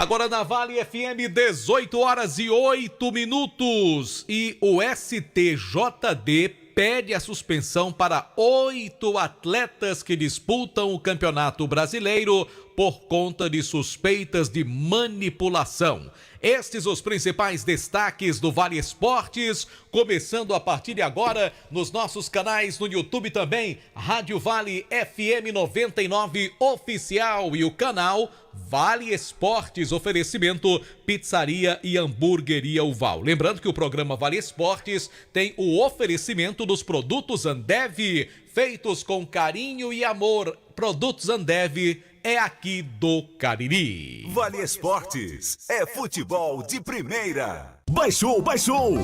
Agora na Vale FM, 18 horas e 8 minutos. E o STJD pede a suspensão para 8 atletas que disputam o Campeonato Brasileiro por conta de suspeitas de manipulação. Estes os principais destaques do Vale Esportes, começando a partir de agora nos nossos canais no YouTube também, Rádio Vale FM 99 Oficial e o canal Vale Esportes, oferecimento Pizzaria e Hamburgueria Uval. Lembrando que o programa Vale Esportes tem o oferecimento dos produtos Ambev, feitos com carinho e amor. Produtos Ambev é aqui do Cariri. Vale Esportes é futebol de primeira. Baixou!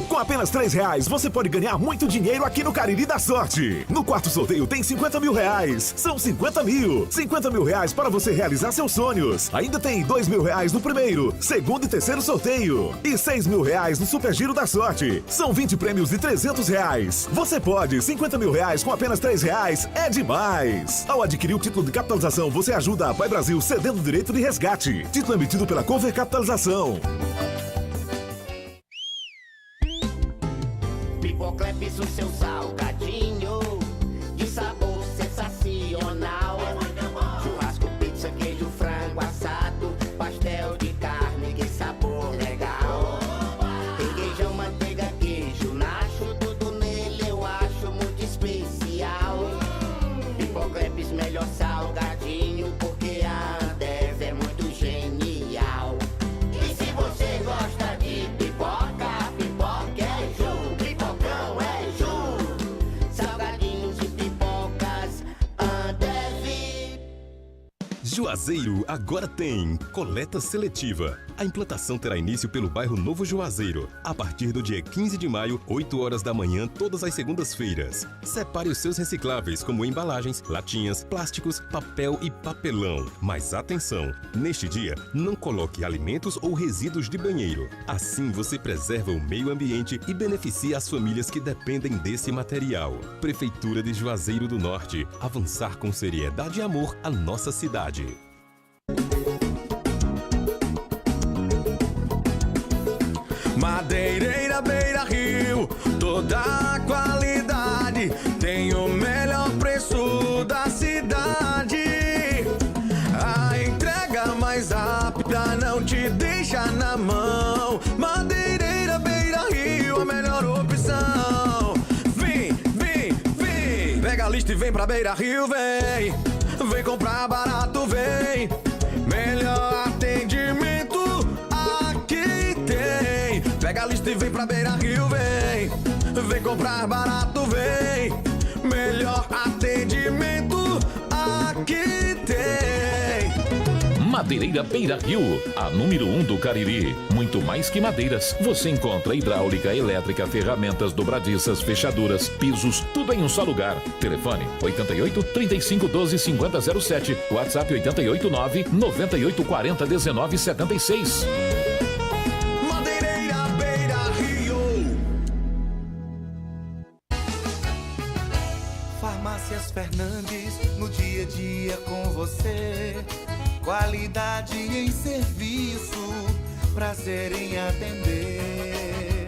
Com apenas R$3 você pode ganhar muito dinheiro aqui no Cariri da Sorte. No quarto sorteio tem R$50 mil. São 50 mil. R$50 mil para você realizar seus sonhos. Ainda tem R$2 mil no primeiro, segundo e terceiro sorteio. E R$6 mil no Super Giro da Sorte. São 20 prêmios de R$300. Você pode. R$50 mil com apenas R$3 é demais. Ao adquirir o título de capitalização, você ajuda a Pai Brasil cedendo o direito de resgate. Título emitido pela Cover Capitalização. Pipocleps, o seu salgadinho de sabor sensacional. Churrasco, pizza, queijo, frango assado, pastel de carne, que sabor legal. Requeijão, manteiga, queijo, nacho, tudo nele eu acho muito especial. Pipocleps, melhor salgadinho, porque a Ambev é muito genial. E se você gosta de pipoca, pipoca é Ju, pipocão é Ju. Salgadinhos e pipocas Ambev. Juazeiro agora tem coleta seletiva. A implantação terá início pelo bairro Novo Juazeiro, a partir do dia 15 de maio, 8 horas da manhã, todas as segundas-feiras. Separe os seus recicláveis, como embalagens, latinhas, plásticos, papel e papelão. Mas atenção, neste dia, não coloque alimentos ou resíduos de banheiro. Assim você preserva o meio ambiente e beneficia as famílias que dependem desse material. Prefeitura de Juazeiro do Norte, avançar com seriedade e amor a nossa cidade. Madeireira Beira Rio, toda a qualidade, tem o melhor preço da cidade. A entrega mais rápida não te deixa na mão. Madeireira Beira Rio, a melhor opção. Vem, pega a lista e vem pra Beira Rio, vem. Vem comprar barato, vem. Melhor atendimento aqui tem. Pega a lista e vem pra Beira Rio, vem. Vem comprar barato, vem. Melhor atendimento aqui tem. Madeireira Beira Rio, a número 1 do Cariri. Muito mais que madeiras, você encontra hidráulica, elétrica, ferramentas, dobradiças, fechaduras, pisos, tudo em um só lugar. Telefone 88 35 12 50 07, WhatsApp 88 9 98 40 19 76. Madeireira Beira Rio. Farmácias Fernandes, no dia a dia com você. Qualidade em serviço, prazer em atender.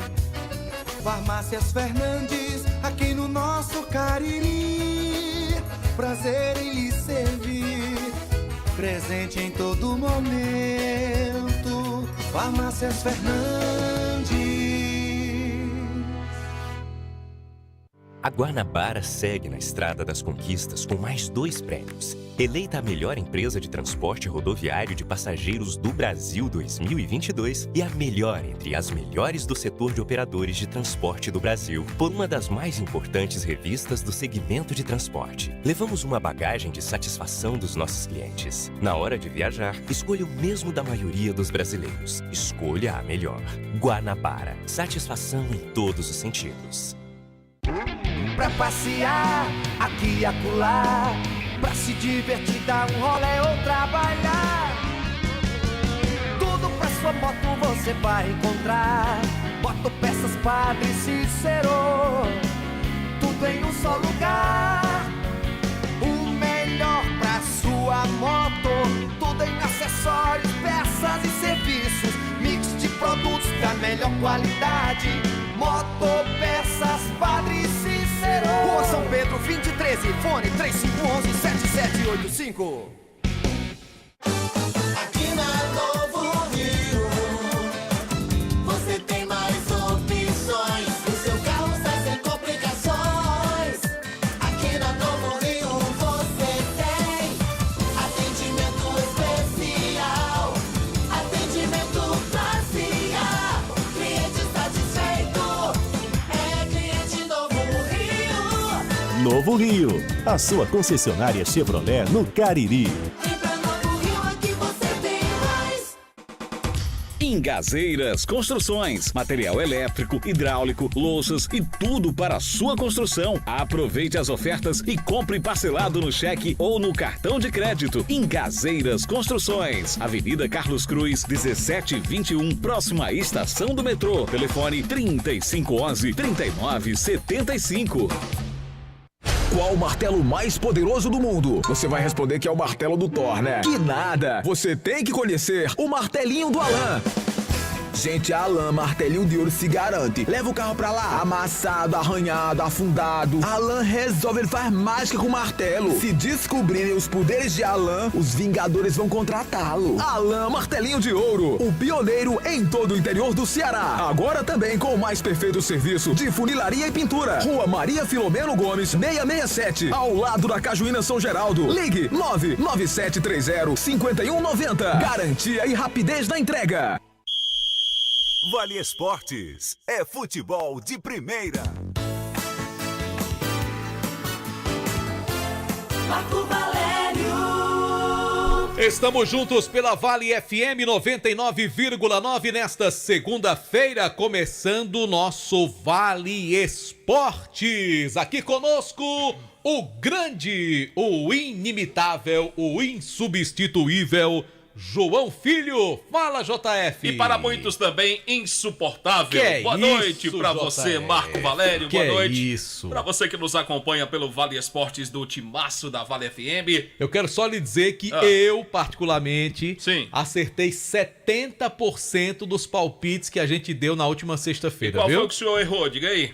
Farmácias Fernandes, aqui no nosso Cariri. Prazer em lhe servir, presente em todo momento. Farmácias Fernandes. A Guanabara segue na estrada das conquistas com mais 2 prêmios. Eleita a melhor empresa de transporte rodoviário de passageiros do Brasil 2022 e a melhor entre as melhores do setor de operadores de transporte do Brasil, por uma das mais importantes revistas do segmento de transporte. Levamos uma bagagem de satisfação dos nossos clientes. Na hora de viajar, escolha o mesmo da maioria dos brasileiros. Escolha a melhor. Guanabara. Satisfação em todos os sentidos. Pra passear aqui e acolá, pra se divertir, dar um rolê ou trabalhar. Tudo pra sua moto você vai encontrar. Motopeças Padre Cícero, tudo em um só lugar. O melhor pra sua moto, tudo em acessórios, peças e serviços. melhor qualidade. Motopeças Padre Cícero. Rua São Pedro 2013, fone 3511-7785. Aqui na Novo Rio, você tem mais opções. O seu carro sai sem complicações. Aqui na Novo Rio você tem atendimento especial, atendimento classe A. Cliente satisfeito é cliente Novo Rio. Novo Rio, a sua concessionária Chevrolet no Cariri. Engazeiras Construções, material elétrico, hidráulico, louças e tudo para a sua construção. Aproveite as ofertas e compre parcelado no cheque ou no cartão de crédito. Engazeiras Construções, Avenida Carlos Cruz, 1721, próxima à estação do metrô. Telefone 3511-3975. Qual o martelo mais poderoso do mundo? Você vai responder que é o martelo do Thor, né? Que nada! Você tem que conhecer o martelinho do Alan. Gente, a Alan Martelinho de Ouro se garante. Leva o carro pra lá, amassado, arranhado, afundado. Alan resolve, ele faz mágica com o martelo. Se descobrirem os poderes de Alan, os Vingadores vão contratá-lo. Alan Martelinho de Ouro, o pioneiro em todo o interior do Ceará. Agora também com o mais perfeito serviço de funilaria e pintura. Rua Maria Filomeno Gomes, 667, ao lado da Cajuína São Geraldo. Ligue 99730-5190. Garantia e rapidez na entrega. Vale Esportes é futebol de primeira. Marco Valério. Estamos juntos pela Vale FM 99,9 nesta segunda-feira, começando o nosso Vale Esportes. Aqui conosco o grande, o inimitável, o insubstituível João Filho. Fala, JF. E para muitos também insuportável. Boa noite para você, Marco Valério. Boa noite. Isso. Para você que nos acompanha pelo Vale Esportes do Timaço da Vale FM. Eu quero só lhe dizer que eu, particularmente, sim, acertei 70% dos palpites que a gente deu na última sexta-feira, viu? Qual foi o que o senhor errou? Diga aí.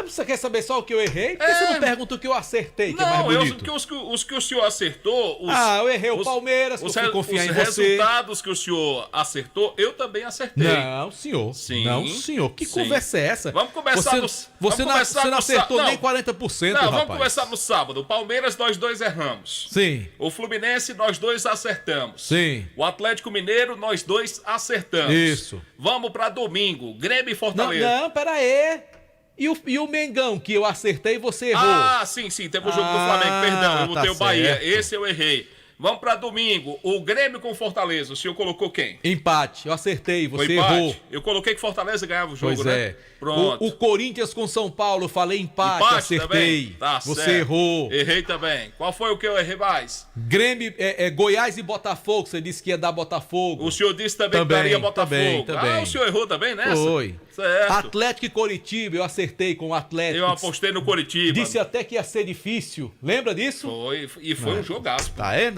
Você quer saber só o que eu errei? Por que você não pergunta o que eu acertei, que é mais bonito? Os que o senhor acertou... eu errei o Palmeiras, que eu fui confiar em você. Os resultados que o senhor acertou, eu também acertei. Não, senhor. Sim. Não, senhor. Que conversa é essa? Vamos começar Você não acertou nem 40%, rapaz. Vamos começar no sábado. O Palmeiras, nós dois erramos. Sim. O Fluminense, nós dois acertamos. Sim. O Atlético Mineiro, nós dois acertamos. Isso. Vamos pra domingo. Grêmio e Fortaleza. Não, pera aí. E o Mengão, que eu acertei e você errou? Sim. Teve o jogo do Flamengo, perdão. Eu botei o Bahia. Esse eu errei. Vamos pra domingo. O Grêmio com Fortaleza. O senhor colocou quem? Empate. Eu acertei, você empate. Errou. Eu coloquei que Fortaleza ganhava o jogo, pois né? É. Pronto. O Corinthians com São Paulo, eu falei empate acertei. Também? Tá você certo. Errou. Errei também. Qual foi o que eu errei mais? Grêmio, Goiás e Botafogo, você disse que ia dar Botafogo. O senhor disse também que daria Botafogo. Também. O senhor errou também nessa? Foi. Certo. Atlético e Coritiba, eu acertei com o Atlético. Eu apostei no Coritiba. Disse até que ia ser difícil. Lembra disso? Foi. E foi um jogaço. Tá aí?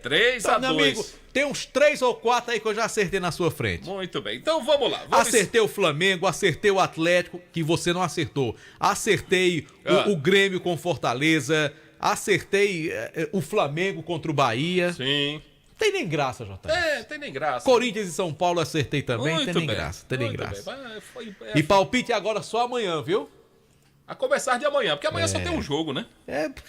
3-2. Meu amigo, tem uns 3 ou 4 aí que eu já acertei na sua frente. Muito bem. Então vamos lá. Acertei o Flamengo, acertei o Atlético, que você não acertou. Acertei o Grêmio com Fortaleza. Acertei o Flamengo contra o Bahia. Sim. Tem nem graça, JF. Tem nem graça. Corinthians e São Paulo acertei também. Muito tem nem bem. graça. Tem nem graça. Bem. E palpite agora só amanhã, viu? A começar de amanhã, porque amanhã só tem um jogo, né?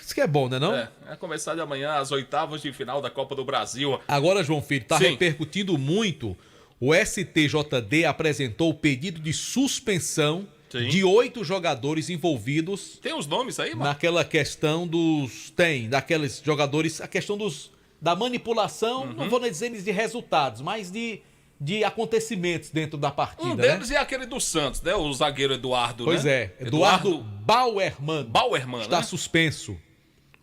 Isso que é bom, né não? A começar de amanhã, as oitavas de final da Copa do Brasil. Agora, João Filho, tá Sim. repercutindo muito. O STJD apresentou o pedido de suspensão de 8 jogadores envolvidos. Tem os nomes aí, mano? Naquela questão daqueles jogadores, a questão da manipulação, não vou nem dizer de resultados, mas de acontecimentos dentro da partida. Um deles é aquele do Santos, né? O zagueiro Eduardo, pois né? Eduardo Bauerman. Está né? suspenso.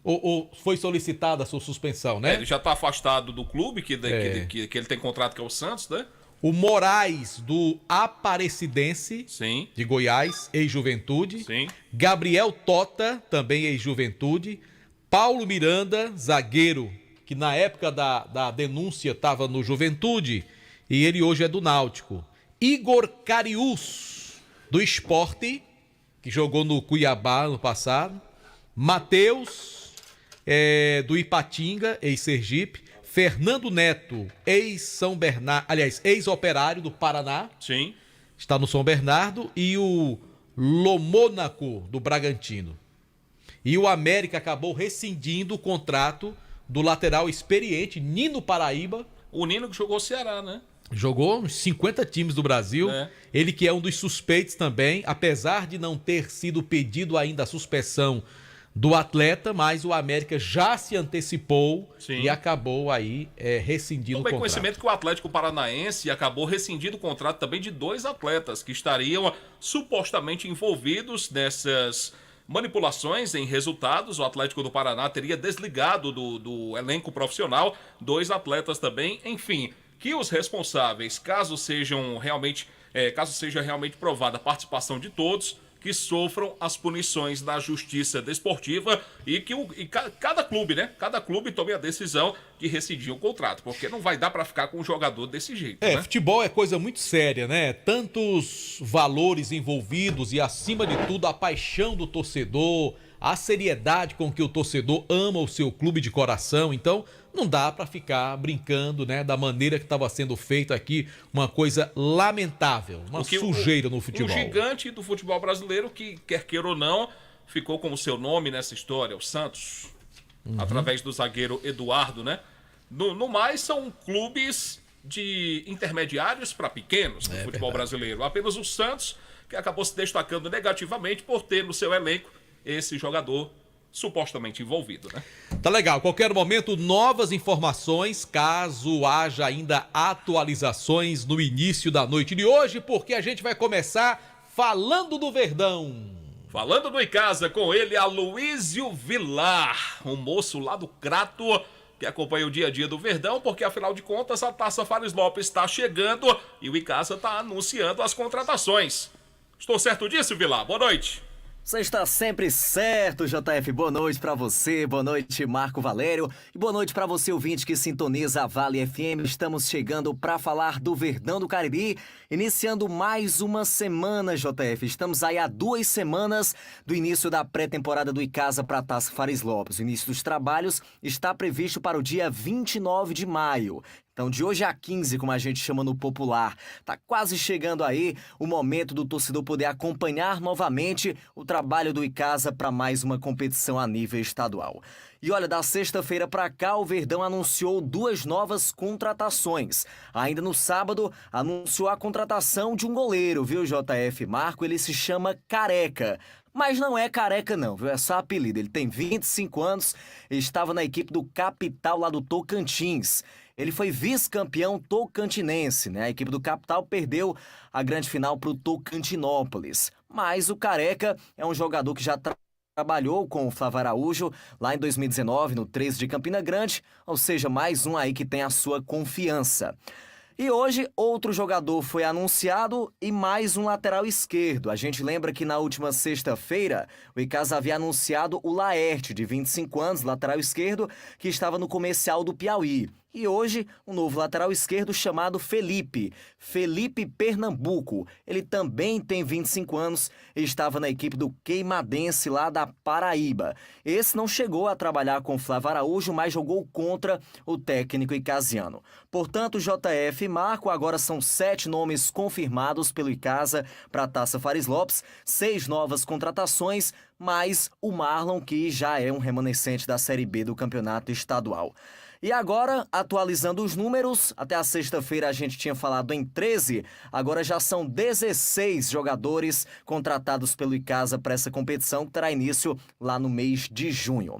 Ou foi solicitada a sua suspensão, né? Ele já está afastado do clube, que ele tem contrato com o Santos, né? O Moraes, do Aparecidense, Sim. de Goiás, ex-Juventude. Sim. Gabriel Tota, também ex-Juventude. Paulo Miranda, zagueiro, que na época da denúncia estava no Juventude, e ele hoje é do Náutico. Igor Cariús, do Sport, que jogou no Cuiabá no passado. Matheus, do Ipatinga, ex-Sergipe. Fernando Neto, ex-São Bernardo, aliás, ex-Operário do Paraná. Sim. Está no São Bernardo. E o Lomônaco, do Bragantino. E o América acabou rescindindo o contrato do lateral experiente, Nino Paraíba. O Nino que jogou o Ceará, né? Jogou uns 50 times do Brasil. Ele que é um dos suspeitos também, apesar de não ter sido pedido ainda a suspensão do atleta, mas o América já se antecipou. Sim. E acabou aí rescindindo o contrato. Conhecimento que o Atlético Paranaense acabou rescindindo o contrato também de 2 atletas que estariam supostamente envolvidos nessas manipulações em resultados. O Atlético do Paraná teria desligado do elenco profissional 2 atletas também. Enfim, que os responsáveis, caso seja realmente provada a participação de todos, que sofram as punições da justiça desportiva e que cada clube, né? Cada clube tome a decisão de rescindir o contrato, porque não vai dar para ficar com um jogador desse jeito, né? Futebol é coisa muito séria, né? Tantos valores envolvidos e, acima de tudo, a paixão do torcedor, a seriedade com que o torcedor ama o seu clube de coração. Então, não dá para ficar brincando, né, da maneira que estava sendo feito aqui, uma coisa lamentável, uma sujeira no futebol. Um gigante do futebol brasileiro que, quer queira ou não, ficou com o seu nome nessa história, o Santos, através do zagueiro Eduardo, né? No mais, são clubes de intermediários para pequenos no futebol brasileiro. Apenas o Santos, que acabou se destacando negativamente por ter no seu elenco esse jogador supostamente envolvido, né? Tá legal. Qualquer momento, novas informações, caso haja ainda atualizações no início da noite de hoje, porque a gente vai começar falando do Verdão. Falando do Icasa, com ele, Aloísio Vilar, um moço lá do Crato, que acompanha o dia a dia do Verdão, porque afinal de contas a Taça Fares Lopes está chegando e o Icasa está anunciando as contratações. Estou certo disso, Vilar? Boa noite. Você está sempre certo, JF. Boa noite pra você, boa noite, Marco Valério. E boa noite pra você, ouvinte que sintoniza a Vale FM. Estamos chegando pra falar do Verdão do Cariri, iniciando mais uma semana, JF. Estamos aí há 2 semanas do início da pré-temporada do Icasa pra Taça Fares Lopes. O início dos trabalhos está previsto para o dia 29 de maio. Então, de hoje a 15, como a gente chama no popular, tá quase chegando aí o momento do torcedor poder acompanhar novamente o trabalho do Icasa para mais uma competição a nível estadual. E olha, da sexta-feira para cá, o Verdão anunciou 2 novas contratações. Ainda no sábado, anunciou a contratação de um goleiro, viu, JF? Marco, ele se chama Careca. Mas não é careca não, viu? É só apelido. Ele tem 25 anos e estava na equipe do Capital lá do Tocantins. Ele foi vice-campeão tocantinense, né? A equipe do Capital perdeu a grande final para o Tocantinópolis. Mas o Careca é um jogador que já trabalhou com o Flávio Araújo lá em 2019, no 13 de Campina Grande, ou seja, mais um aí que tem a sua confiança. E hoje, outro jogador foi anunciado e mais um lateral esquerdo. A gente lembra que na última sexta-feira, o Icasa havia anunciado o Laerte, de 25 anos, lateral esquerdo, que estava no Comercial do Piauí. E hoje, um novo lateral esquerdo chamado Felipe Pernambuco. Ele também tem 25 anos e estava na equipe do Queimadense lá da Paraíba. Esse não chegou a trabalhar com Flávio Araújo, mas jogou contra o técnico icasiano. Portanto, JF e Marco, agora são 7 nomes confirmados pelo Icasa para a Taça Fares Lopes, 6 novas contratações, mais o Marlon, que já é um remanescente da Série B do Campeonato Estadual. E agora, atualizando os números, até a sexta-feira a gente tinha falado em 13, agora já são 16 jogadores contratados pelo Icasa para essa competição que terá início lá no mês de junho.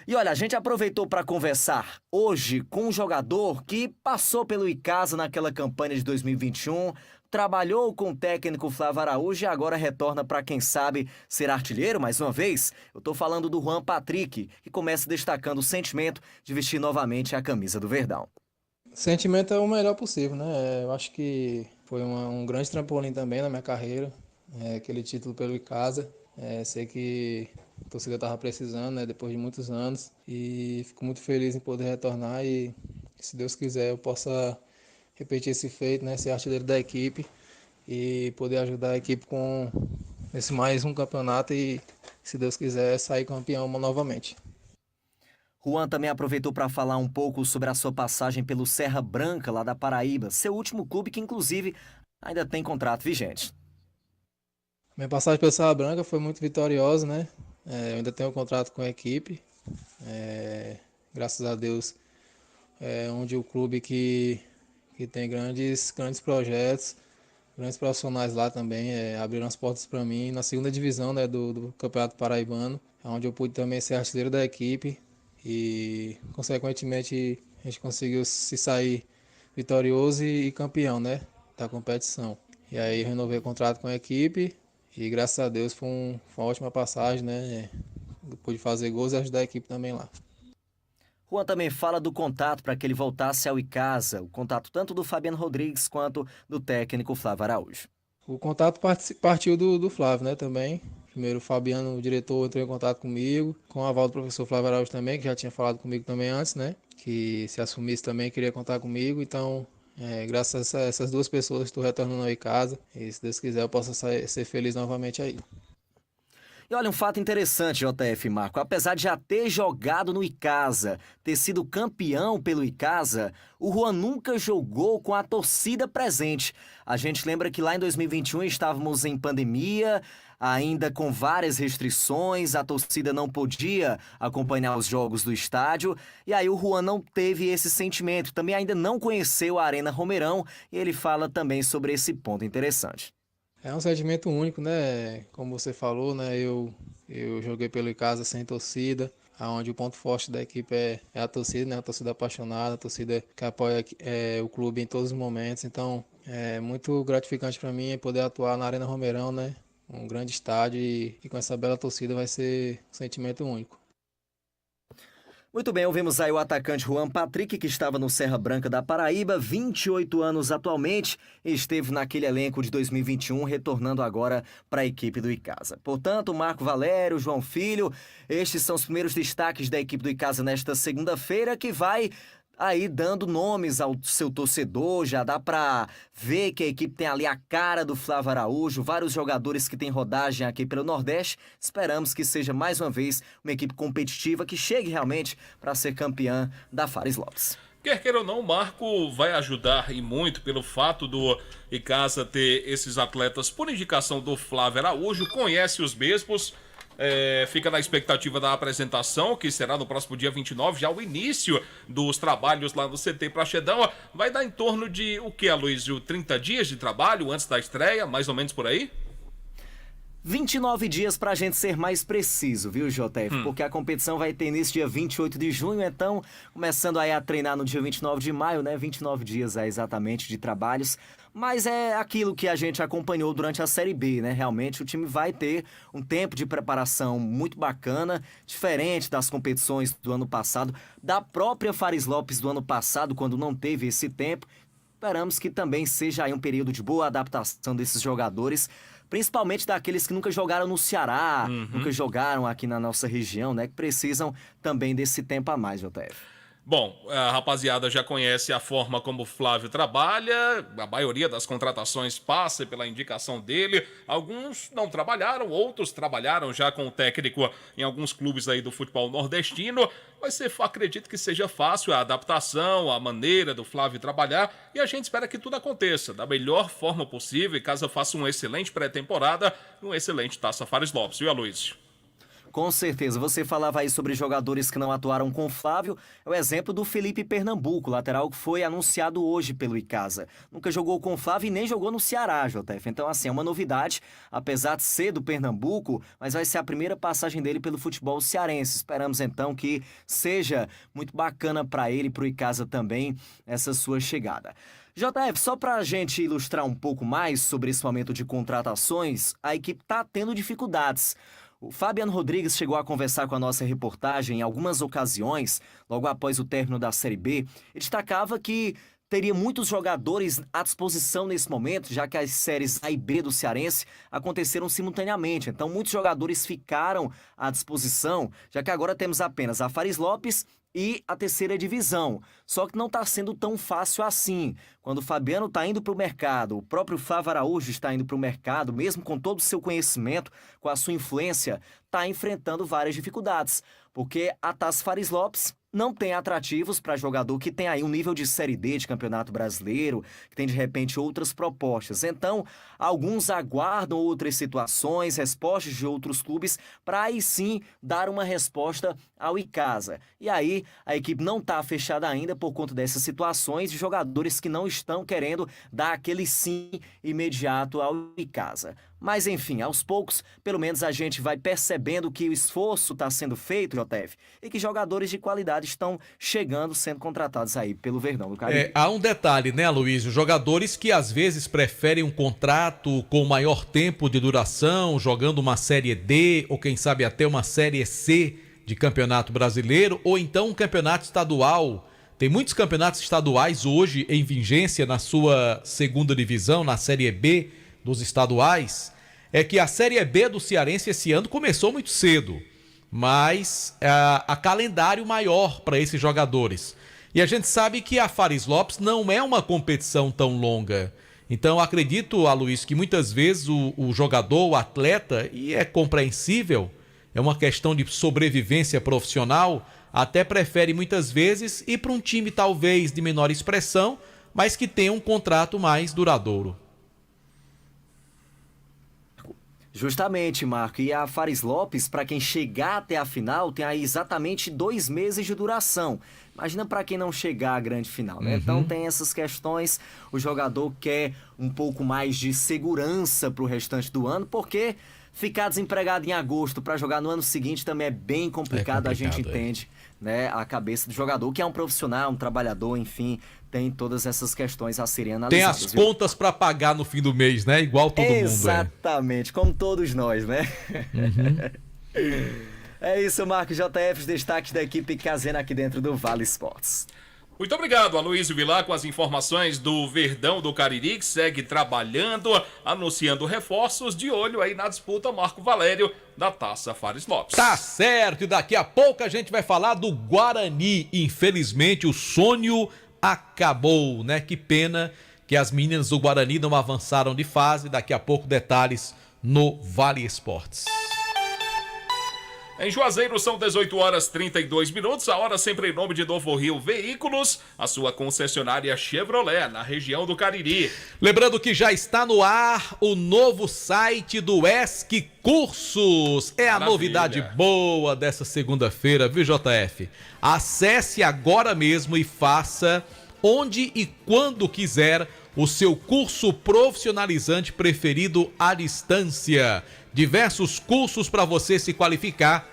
E olha, a gente aproveitou para conversar hoje com um jogador que passou pelo Icasa naquela campanha de 2021, trabalhou com o técnico Flávio Araújo e agora retorna para, quem sabe, ser artilheiro mais uma vez. Eu tô falando do Juan Patrick, que começa destacando o sentimento de vestir novamente a camisa do Verdão. O sentimento é o melhor possível, né? Eu acho que foi um grande trampolim também na minha carreira, aquele título pelo Icasa. Sei que a torcida estava precisando, né, depois de muitos anos, e fico muito feliz em poder retornar e, se Deus quiser, eu possa repetir esse feito, né, ser artilheiro da equipe e poder ajudar a equipe com esse mais um campeonato e, se Deus quiser, sair campeão novamente. Juan também aproveitou para falar um pouco sobre a sua passagem pelo Serra Branca, lá da Paraíba, seu último clube que, inclusive, ainda tem contrato vigente. Minha passagem pelo Serra Branca foi muito vitoriosa, né? Eu ainda tenho um contrato com a equipe. Graças a Deus, é onde o clube que tem grandes projetos, grandes profissionais lá também, abriram as portas para mim na segunda divisão, né, do Campeonato Paraibano, onde eu pude também ser artilheiro da equipe e, consequentemente, a gente conseguiu se sair vitorioso e campeão, né, da competição. E aí eu renovei o contrato com a equipe e, graças a Deus, foi uma ótima passagem, né, eu pude fazer gols e ajudar a equipe também lá. Juan também fala do contato para que ele voltasse ao Icasa, o contato tanto do Fabiano Rodrigues quanto do técnico Flávio Araújo. O contato partiu do Flávio, né, também. Primeiro o Fabiano, o diretor, entrou em contato comigo, com a aval do professor Flávio Araújo também, que já tinha falado comigo também antes, né, que se assumisse também queria contar comigo, então, graças a essas duas pessoas estou retornando ao Icasa e, se Deus quiser, eu possa ser feliz novamente aí. E olha, um fato interessante, JF Marco, apesar de já ter jogado no Icasa, ter sido campeão pelo Icasa, o Juan nunca jogou com a torcida presente. A gente lembra que lá em 2021 estávamos em pandemia, ainda com várias restrições, a torcida não podia acompanhar os jogos do estádio, e aí o Juan não teve esse sentimento, também ainda não conheceu a Arena Romeirão, e ele fala também sobre esse ponto interessante. É um sentimento único, né? Como você falou, né? Eu joguei pelo Icasa sem torcida, onde o ponto forte da equipe é a torcida, né? A torcida apaixonada, a torcida que apoia o clube em todos os momentos. Então, é muito gratificante para mim poder atuar na Arena Romeirão, né? Um grande estádio e com essa bela torcida vai ser um sentimento único. Muito bem, ouvimos aí o atacante Juan Patrick, que estava no Serra Branca da Paraíba, 28 anos atualmente, e esteve naquele elenco de 2021, retornando agora para a equipe do Icasa. Portanto, Marco Valério, João Filho, estes são os primeiros destaques da equipe do Icasa nesta segunda-feira, que vai aí dando nomes ao seu torcedor, já dá para ver que a equipe tem ali a cara do Flávio Araújo, vários jogadores que têm rodagem aqui pelo Nordeste. Esperamos que seja mais uma vez uma equipe competitiva que chegue realmente para ser campeã da Fares Lopes. Quer queira ou não, o Marco vai ajudar e muito pelo fato do Icasa ter esses atletas por indicação do Flávio Araújo, conhece os mesmos. Fica na expectativa da apresentação, que será no próximo dia 29, já o início dos trabalhos lá no CT Praxedão. Vai dar em torno de o que, Aloysio? 30 dias de trabalho antes da estreia, mais ou menos por aí? 29 dias pra gente ser mais preciso, viu, JF? Porque a competição vai ter início dia 28 de junho, então, começando aí a treinar no dia 29 de maio, né? 29 dias aí exatamente de trabalhos. Mas é aquilo que a gente acompanhou durante a Série B, né? Realmente o time vai ter um tempo de preparação muito bacana, diferente das competições do ano passado, da própria Fares Lopes do ano passado, quando não teve esse tempo. Esperamos que também seja aí um período de boa adaptação desses jogadores, principalmente daqueles que nunca jogaram no Ceará, nunca jogaram aqui na nossa região, né? Que precisam também desse tempo a mais, JF. Bom, a rapaziada já conhece a forma como o Flávio trabalha, a maioria das contratações passa pela indicação dele, alguns não trabalharam, outros trabalharam já com o técnico em alguns clubes aí do futebol nordestino, mas acredito que seja fácil a adaptação, a maneira do Flávio trabalhar, e a gente espera que tudo aconteça da melhor forma possível, caso faça uma excelente pré-temporada e uma excelente Taça Fares Lopes, viu, Aloysio? Com certeza, você falava aí sobre jogadores que não atuaram com o Flávio, é o exemplo do Felipe Pernambuco, lateral que foi anunciado hoje pelo Icasa. Nunca jogou com o Flávio e nem jogou no Ceará, JF. Então, assim, é uma novidade, apesar de ser do Pernambuco, mas vai ser a primeira passagem dele pelo futebol cearense. Esperamos, então, que seja muito bacana para ele e para o Icasa também essa sua chegada. JF, só para a gente ilustrar um pouco mais sobre esse momento de contratações, a equipe está tendo dificuldades. O Fabiano Rodrigues chegou a conversar com a nossa reportagem em algumas ocasiões, logo após o término da Série B, e destacava que teria muitos jogadores à disposição nesse momento, já que as séries A e B do Cearense aconteceram simultaneamente. Então, muitos jogadores ficaram à disposição, já que agora temos apenas a Fares Lopes e a terceira divisão. Só que não está sendo tão fácil assim. Quando o Fabiano está indo para o mercado, o próprio Flávio Araújo está indo para o mercado, mesmo com todo o seu conhecimento, com a sua influência, está enfrentando várias dificuldades. Porque a Taça Fares Lopes não tem atrativos para jogador que tem aí um nível de Série D de Campeonato Brasileiro, que tem de repente outras propostas. Então, alguns aguardam outras situações, respostas de outros clubes, para aí sim dar uma resposta ao Icasa. E aí, a equipe não está fechada ainda por conta dessas situações de jogadores que não estão querendo dar aquele sim imediato ao Icasa. Mas enfim, aos poucos, pelo menos a gente vai percebendo que o esforço está sendo feito, JF, e que jogadores de qualidade estão chegando, sendo contratados aí pelo Verdão do Cariri. Há um detalhe, né, Aloysio? Jogadores que às vezes preferem um contrato com maior tempo de duração, jogando uma Série D, ou quem sabe até uma Série C de Campeonato Brasileiro, ou então um campeonato estadual. Tem muitos campeonatos estaduais hoje em vigência na sua segunda divisão, na Série B dos estaduais. É que a Série B do Cearense esse ano começou muito cedo, mas há calendário maior para esses jogadores. E a gente sabe que a Fares Lopes não é uma competição tão longa. Então acredito, Aloysio, que muitas vezes o jogador, o atleta, e é compreensível, é uma questão de sobrevivência profissional, até prefere muitas vezes ir para um time talvez de menor expressão, mas que tenha um contrato mais duradouro. Justamente, Marco. E a Fares Lopes, para quem chegar até a final, tem aí exatamente 2 meses de duração. Imagina para quem não chegar à grande final, né? Então tem essas questões. O jogador quer um pouco mais de segurança para o restante do ano, porque ficar desempregado em agosto para jogar no ano seguinte também é bem complicado, a gente entende, né? A cabeça do jogador, que é um profissional, um trabalhador, enfim, tem todas essas questões a serem analisadas. Tem as contas para pagar no fim do mês, né? Igual todo mundo. Exatamente, como todos nós, né? É isso, Marco. JF, os destaques da equipe Casena aqui dentro do Vale Esportes. Muito obrigado, Aloysio Vilar, com as informações do Verdão do Cariri, que segue trabalhando, anunciando reforços, de olho aí na disputa Marco Valério da Taça Fares Lopes. Tá certo, e daqui a pouco a gente vai falar do Guarani. Infelizmente o sonho acabou, né? Que pena que as meninas do Guarani não avançaram de fase. Daqui a pouco detalhes no Vale Esportes. Em Juazeiro são 18 horas 32 minutos, a hora sempre em nome de Novo Rio Veículos, a sua concessionária Chevrolet, na região do Cariri. Lembrando que já está no ar o novo site do ESC Cursos. É a novidade boa dessa segunda-feira, viu, JF? Acesse agora mesmo e faça onde e quando quiser o seu curso profissionalizante preferido à distância. Diversos cursos para você se qualificar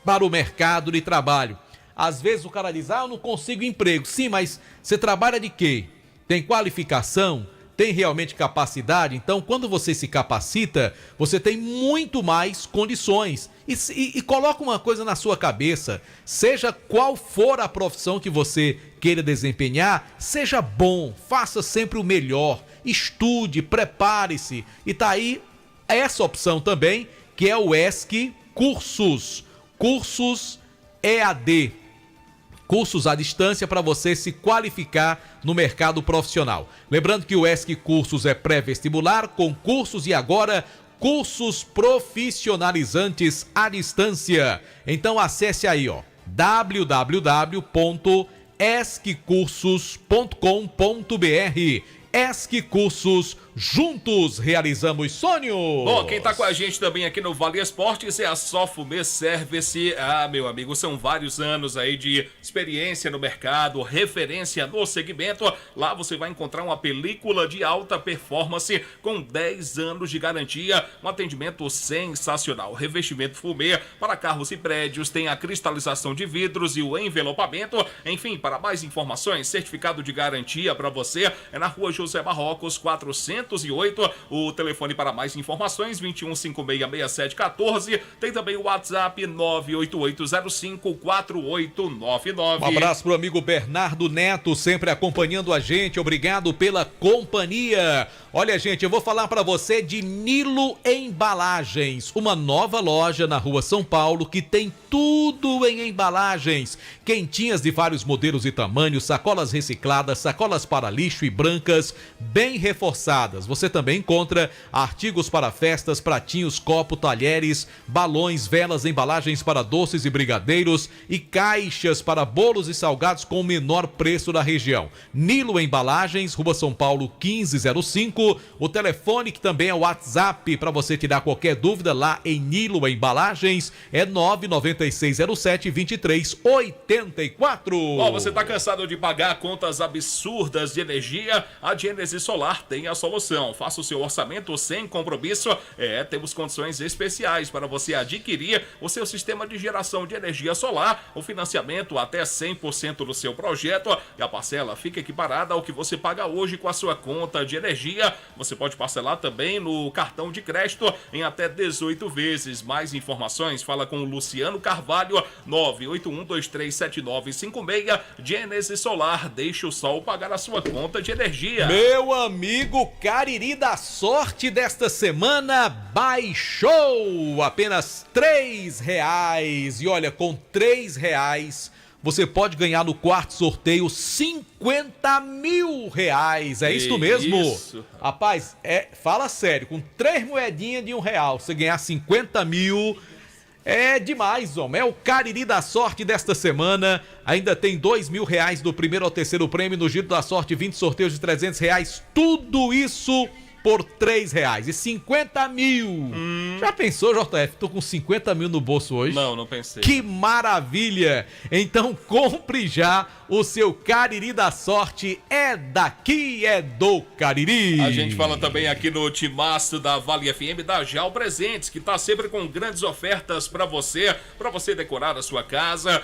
para o mercado de trabalho. Às vezes o cara diz, eu não consigo emprego. Sim, mas você trabalha de quê? Tem qualificação? Tem realmente capacidade? Então, quando você se capacita, você tem muito mais condições. E coloca uma coisa na sua cabeça, seja qual for a profissão que você queira desempenhar, seja bom, faça sempre o melhor, estude, prepare-se. E tá aí essa opção também, que é o ESC Cursos, cursos EAD, cursos à distância para você se qualificar no mercado profissional. Lembrando que o ESC Cursos é pré-vestibular, concursos e agora cursos profissionalizantes à distância. Então acesse aí, www.esccursos.com.br. ESC Cursos, juntos realizamos sonhos. Bom, quem tá com a gente também aqui no Vale Esportes é a Sofumê Service. Meu amigo, são vários anos aí de experiência no mercado, referência no segmento. Lá você vai encontrar uma película de alta performance com 10 anos de garantia, um atendimento sensacional. Revestimento fumê para carros e prédios, tem a cristalização de vidros e o envelopamento. Enfim, para mais informações, certificado de garantia para você é na Rua José Marrocos, 400 208. O telefone para mais informações, 21566714. Tem também o WhatsApp 988054899. Um abraço pro amigo Bernardo Neto, sempre acompanhando a gente. Obrigado pela companhia. Olha, gente, eu vou falar para você de Nilo Embalagens, uma nova loja na Rua São Paulo que tem tudo em embalagens. Quentinhas de vários modelos e tamanhos, sacolas recicladas, sacolas para lixo e brancas, bem reforçadas. Você também encontra artigos para festas, pratinhos, copo, talheres, balões, velas, embalagens para doces e brigadeiros e caixas para bolos e salgados com o menor preço da região. Nilo Embalagens, Rua São Paulo 1505. O telefone, que também é o WhatsApp para você tirar qualquer dúvida lá em Nilo Embalagens, é 99607-2384. Bom, você está cansado de pagar contas absurdas de energia? A Gênesis Solar tem a solução. Faça o seu orçamento sem compromisso. Temos condições especiais para você adquirir o seu sistema de geração de energia solar, o financiamento até 100% do seu projeto e a parcela fica equiparada ao que você paga hoje com a sua conta de energia. Você pode parcelar também no cartão de crédito em até 18 vezes. Mais informações, fala com o Luciano Carvalho, 981237956. Gênesis Solar, deixa o sol pagar a sua conta de energia. Meu amigo, Cariri da sorte desta semana baixou apenas R$3. E olha, com R$3 você pode ganhar no quarto sorteio R$50 mil. É isso mesmo? Isso. Rapaz, fala sério, com 3 moedinhas de R$1, você ganhar 50 mil é demais, homem. É o Cariri da sorte desta semana. Ainda tem R$2.000 do primeiro ao terceiro prêmio no Giro da Sorte, 20 sorteios de R$300. Tudo isso por R$3 e 50 mil. Já pensou, JF? Tô com 50 mil no bolso hoje. Não pensei. Que maravilha! Então compre já o seu Cariri da sorte. É daqui, é do Cariri. A gente fala também aqui no timaço da Vale FM da Jal Presentes, que tá sempre com grandes ofertas para você decorar a sua casa,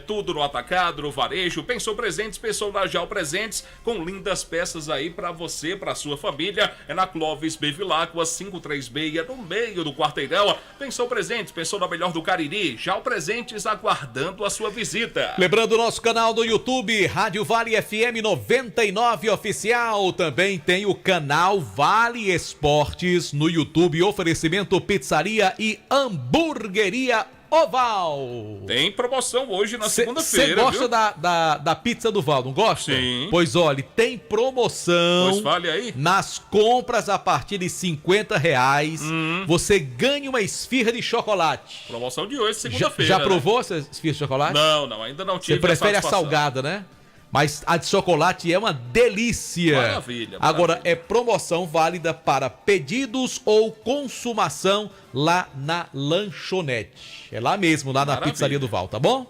tudo no atacado, no varejo. Pensou presentes, pensou na Jal Presentes, com lindas peças aí para você, para sua família. É na Clóvis Bevilacqua 536, no meio do quarteirão. Pensou presentes, pensou na melhor do Cariri. Jal Presentes aguardando a sua visita. Lembrando o nosso canal do YouTube, Rádio Vale FM 99 Oficial. Também tem o canal Vale Esportes no YouTube. Oferecimento Pizzaria e Hamburgueria Oval. Tem promoção hoje na segunda-feira. Você gosta da pizza do Val, não gosta? Sim. Pois olha, tem promoção. Pois fale aí. Nas compras a partir de R$50, você ganha uma esfirra de chocolate. Promoção de hoje, segunda-feira. Já provou essa esfirra de chocolate? Não, ainda não tive. Você prefere a salgada, né? Mas a de chocolate é uma delícia. Maravilha. Agora, é promoção válida para pedidos ou consumação lá na lanchonete. É lá mesmo, lá na Pizzaria do Val, tá bom?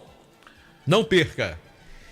Não perca.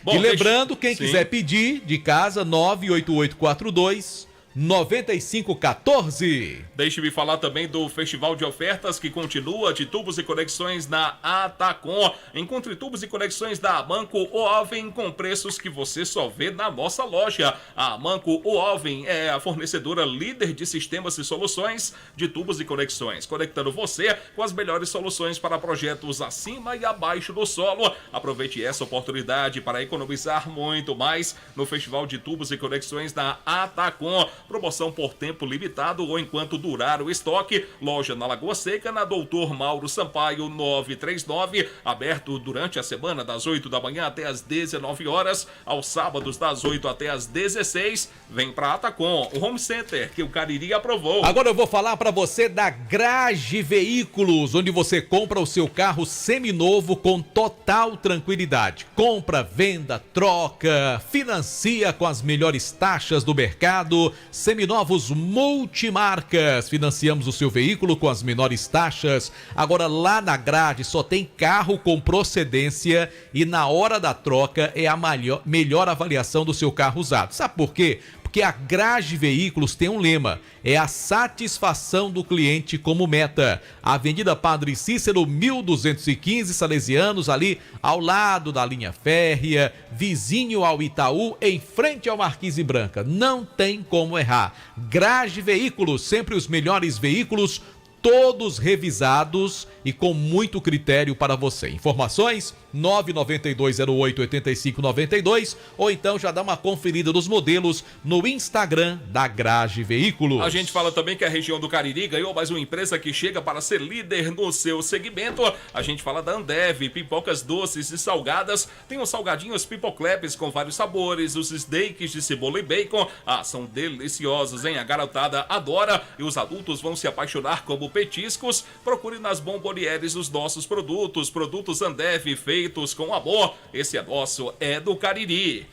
Bom, e lembrando, quem quiser pedir de casa, 98842-9514. Deixe-me falar também do Festival de Ofertas que continua de tubos e conexões na Atacom. Encontre tubos e conexões da Amanco Oven com preços que você só vê na nossa loja. A Amanco Oven é a fornecedora líder de sistemas e soluções de tubos e conexões, conectando você com as melhores soluções para projetos acima e abaixo do solo. Aproveite essa oportunidade para economizar muito mais no Festival de Tubos e Conexões da Atacom. Promoção por tempo limitado ou enquanto durar o estoque. Loja na Lagoa Seca, na Doutor Mauro Sampaio 939. Aberto durante a semana das 8 da manhã até as 19 horas. Aos sábados das 8 até as 16. Vem pra Atacom, o home center que o Cariri aprovou. Agora eu vou falar pra você da Grage Veículos, onde você compra o seu carro seminovo com total tranquilidade. Compra, venda, troca, financia com as melhores taxas do mercado. Seminovos multimarcas. Financiamos o seu veículo com as menores taxas. Agora lá na Grade só tem carro com procedência e na hora da troca é a melhor avaliação do seu carro usado. Sabe por quê? Porque porque a Grage Veículos tem um lema, é a satisfação do cliente como meta. Avenida Padre Cícero, 1215, Salesianos, ali ao lado da linha férrea, vizinho ao Itaú, em frente ao Marquise Branca. Não tem como errar. Grage Veículos, sempre os melhores veículos, todos revisados e com muito critério para você. Informações 992088592 ou então já dá uma conferida nos modelos no Instagram da Grage Veículos. A gente fala também que a região do Cariri ganhou mais uma empresa que chega para ser líder no seu segmento. A gente fala da Ambev, pipocas doces e salgadas. Tem os salgadinhos Pipocleps com vários sabores, os steaks de cebola e bacon. São deliciosos, hein? A garotada adora e os adultos vão se apaixonar como petiscos. Procure nas bombonières os nossos produtos Ambev feitos com amor. Esse é nosso, é do Cariri.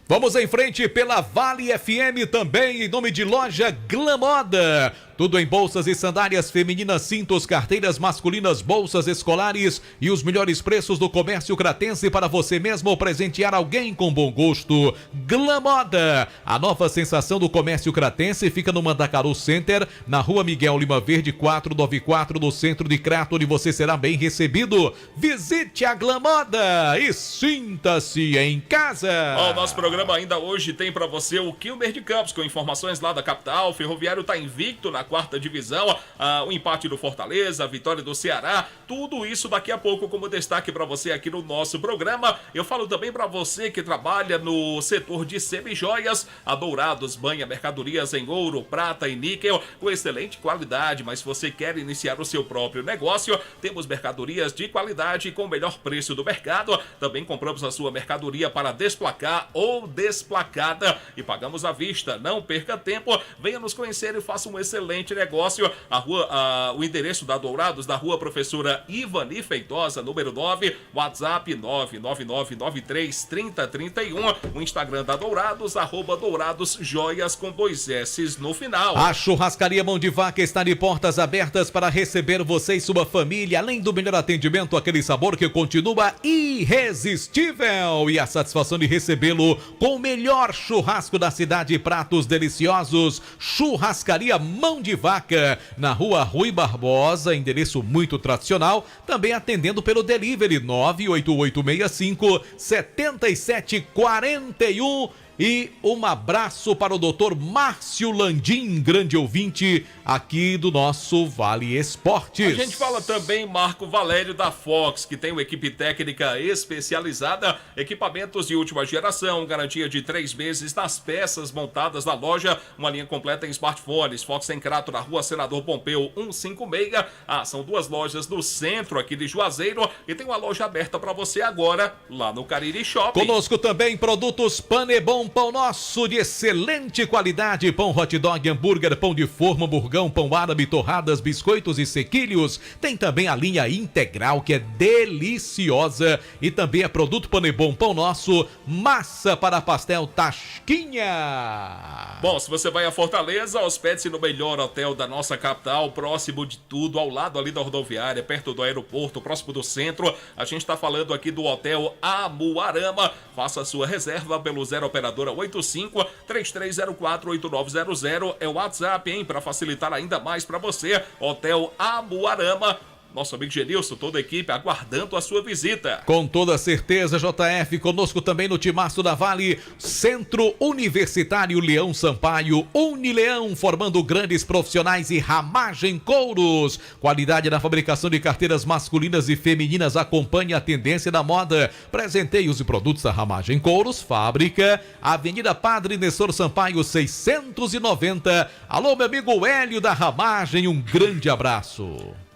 Vamos em frente pela Vale FM também, em nome de Loja Glamoda. Tudo em bolsas e sandálias femininas, cintos, carteiras masculinas, bolsas escolares e os melhores preços do comércio cratense para você mesmo ou presentear alguém com bom gosto. Glamoda, a nova sensação do comércio cratense, fica no Mandacaru Center, na Rua Miguel Lima Verde 494, no centro de Crato, onde você será bem recebido. Visite a Glamoda e sinta-se em casa. O nosso programa ainda hoje tem para você o Quilmer de Campos, com informações lá da capital. O Ferroviário está invicto na quarta divisão, o empate do Fortaleza, a vitória do Ceará, tudo isso daqui a pouco como destaque para você aqui no nosso programa. Eu falo também para você que trabalha no setor de semijoias, a Dourados banha mercadorias em ouro, prata e níquel com excelente qualidade, mas se você quer iniciar o seu próprio negócio, temos mercadorias de qualidade com o melhor preço do mercado. Também compramos a sua mercadoria para desplacar ou desplacada e pagamos à vista. Não perca tempo, venha nos conhecer e faça um excelente negócio. O endereço da Dourados, da Rua Professora Ivani Feitosa, número 9, WhatsApp 999933031, o Instagram da Dourados, @Dourados Joias com 2 S no final. A Churrascaria Mão de Vaca está de portas abertas para receber você e sua família, além do melhor atendimento, aquele sabor que continua irresistível e a satisfação de recebê-lo com o melhor churrasco da cidade, pratos deliciosos. Churrascaria Mão de Vaca, na Rua Rui Barbosa, endereço muito tradicional, também atendendo pelo delivery 98865-7741. E um abraço para o Dr. Márcio Landim, grande ouvinte aqui do nosso Vale Esportes. A gente fala também, Marco Valério, da Fox, que tem uma equipe técnica especializada, equipamentos de última geração, garantia de 3 meses nas peças montadas na loja, uma linha completa em smartphones. Fox em Crato, na Rua Senador Pompeu 156. São 2 lojas no centro aqui de Juazeiro e tem uma loja aberta para você agora lá no Cariri Shopping. Conosco também produtos Panebon, pão nosso de excelente qualidade, pão hot dog, hambúrguer, pão de forma, burgão, pão árabe, torradas, biscoitos e sequilhos. Tem também a linha integral, que é deliciosa, e também é produto Panebon, pão nosso, massa para pastel Tasquinha. Bom, se você vai a Fortaleza, hospede-se no melhor hotel da nossa capital, próximo de tudo, ao lado ali da rodoviária, perto do aeroporto, próximo do centro. A gente está falando aqui do Hotel Amuarama. Faça a sua reserva pelo 0 operadora 85-3304-8900. É o WhatsApp, hein? Para facilitar ainda mais para você. Hotel Amuarama. Nosso amigo Genilson, toda a equipe aguardando a sua visita. Com toda certeza, JF, conosco também no Timaço da Vale, Centro Universitário Leão Sampaio, Unileão, formando grandes profissionais e Ramagem Couros. Qualidade na fabricação de carteiras masculinas e femininas, acompanhe a tendência da moda. Presenteios e produtos da Ramagem Couros, fábrica, Avenida Padre Nestor Sampaio, 690. Alô, meu amigo Hélio da Ramagem, um grande abraço.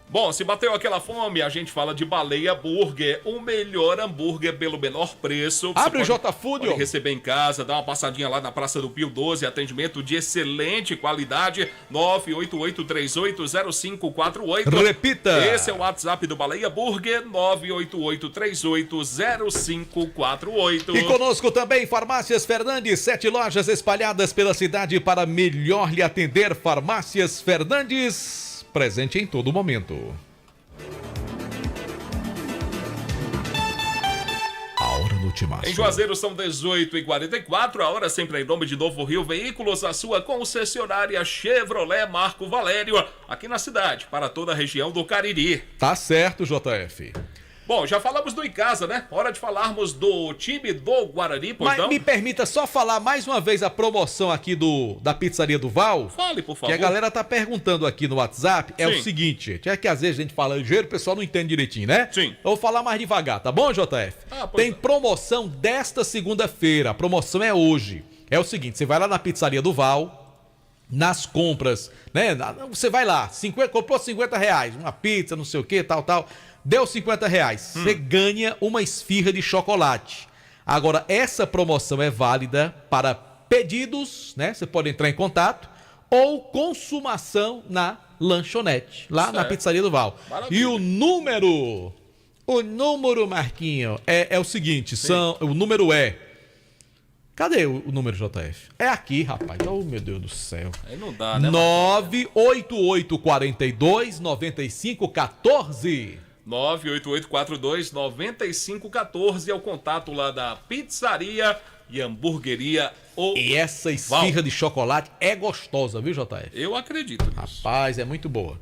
Bom, se bateu aquela fome, a gente fala de Baleia Burger, o melhor hambúrguer pelo menor preço. Abre o J-Food, pode receber em casa, dá uma passadinha lá na Praça do Pio 12, atendimento de excelente qualidade, 988380548. Repita! Esse é o WhatsApp do Baleia Burger, 988380548. E conosco também, Farmácias Fernandes, 7 lojas espalhadas pela cidade para melhor lhe atender. Farmácias Fernandes, presente em todo momento. A hora Eterno Timaço. Em Juazeiro são 18h44, a hora sempre em nome de Novo Rio Veículos, a sua concessionária Chevrolet Marco Valério, aqui na cidade, para toda a região do Cariri. Tá certo, JF. Bom, já falamos do Em Casa, né? Hora de falarmos do time do Guarani, pois Mas não? me permita só falar mais uma vez a promoção aqui da Pizzaria do Val. Fale, por favor. Que a galera tá perguntando aqui no WhatsApp. É Sim. o seguinte, gente, é que às vezes a gente fala ligeiro, o pessoal não entende direitinho, né? Sim. Eu vou falar mais devagar, tá bom, JF? Tem promoção desta segunda-feira. A promoção é hoje. É o seguinte, você vai lá na Pizzaria do Val, nas compras, né? Você vai lá, comprou R$50, uma pizza, não sei o que, tal. Deu R$50, você ganha uma esfirra de chocolate. Agora, essa promoção é válida para pedidos, né? Você pode entrar em contato, ou consumação na lanchonete, lá na Pizzaria do Val. Maravilha. E o número, Marquinho, é o seguinte, o número é... Cadê o número, JF? É aqui, rapaz. Oh, meu Deus do céu. Aí não dá, né? 988429514. 988429514 é o contato lá da Pizzaria e Hamburgueria E essa esfirra de chocolate é gostosa, viu, JF? Eu acredito nisso. Rapaz, é muito boa.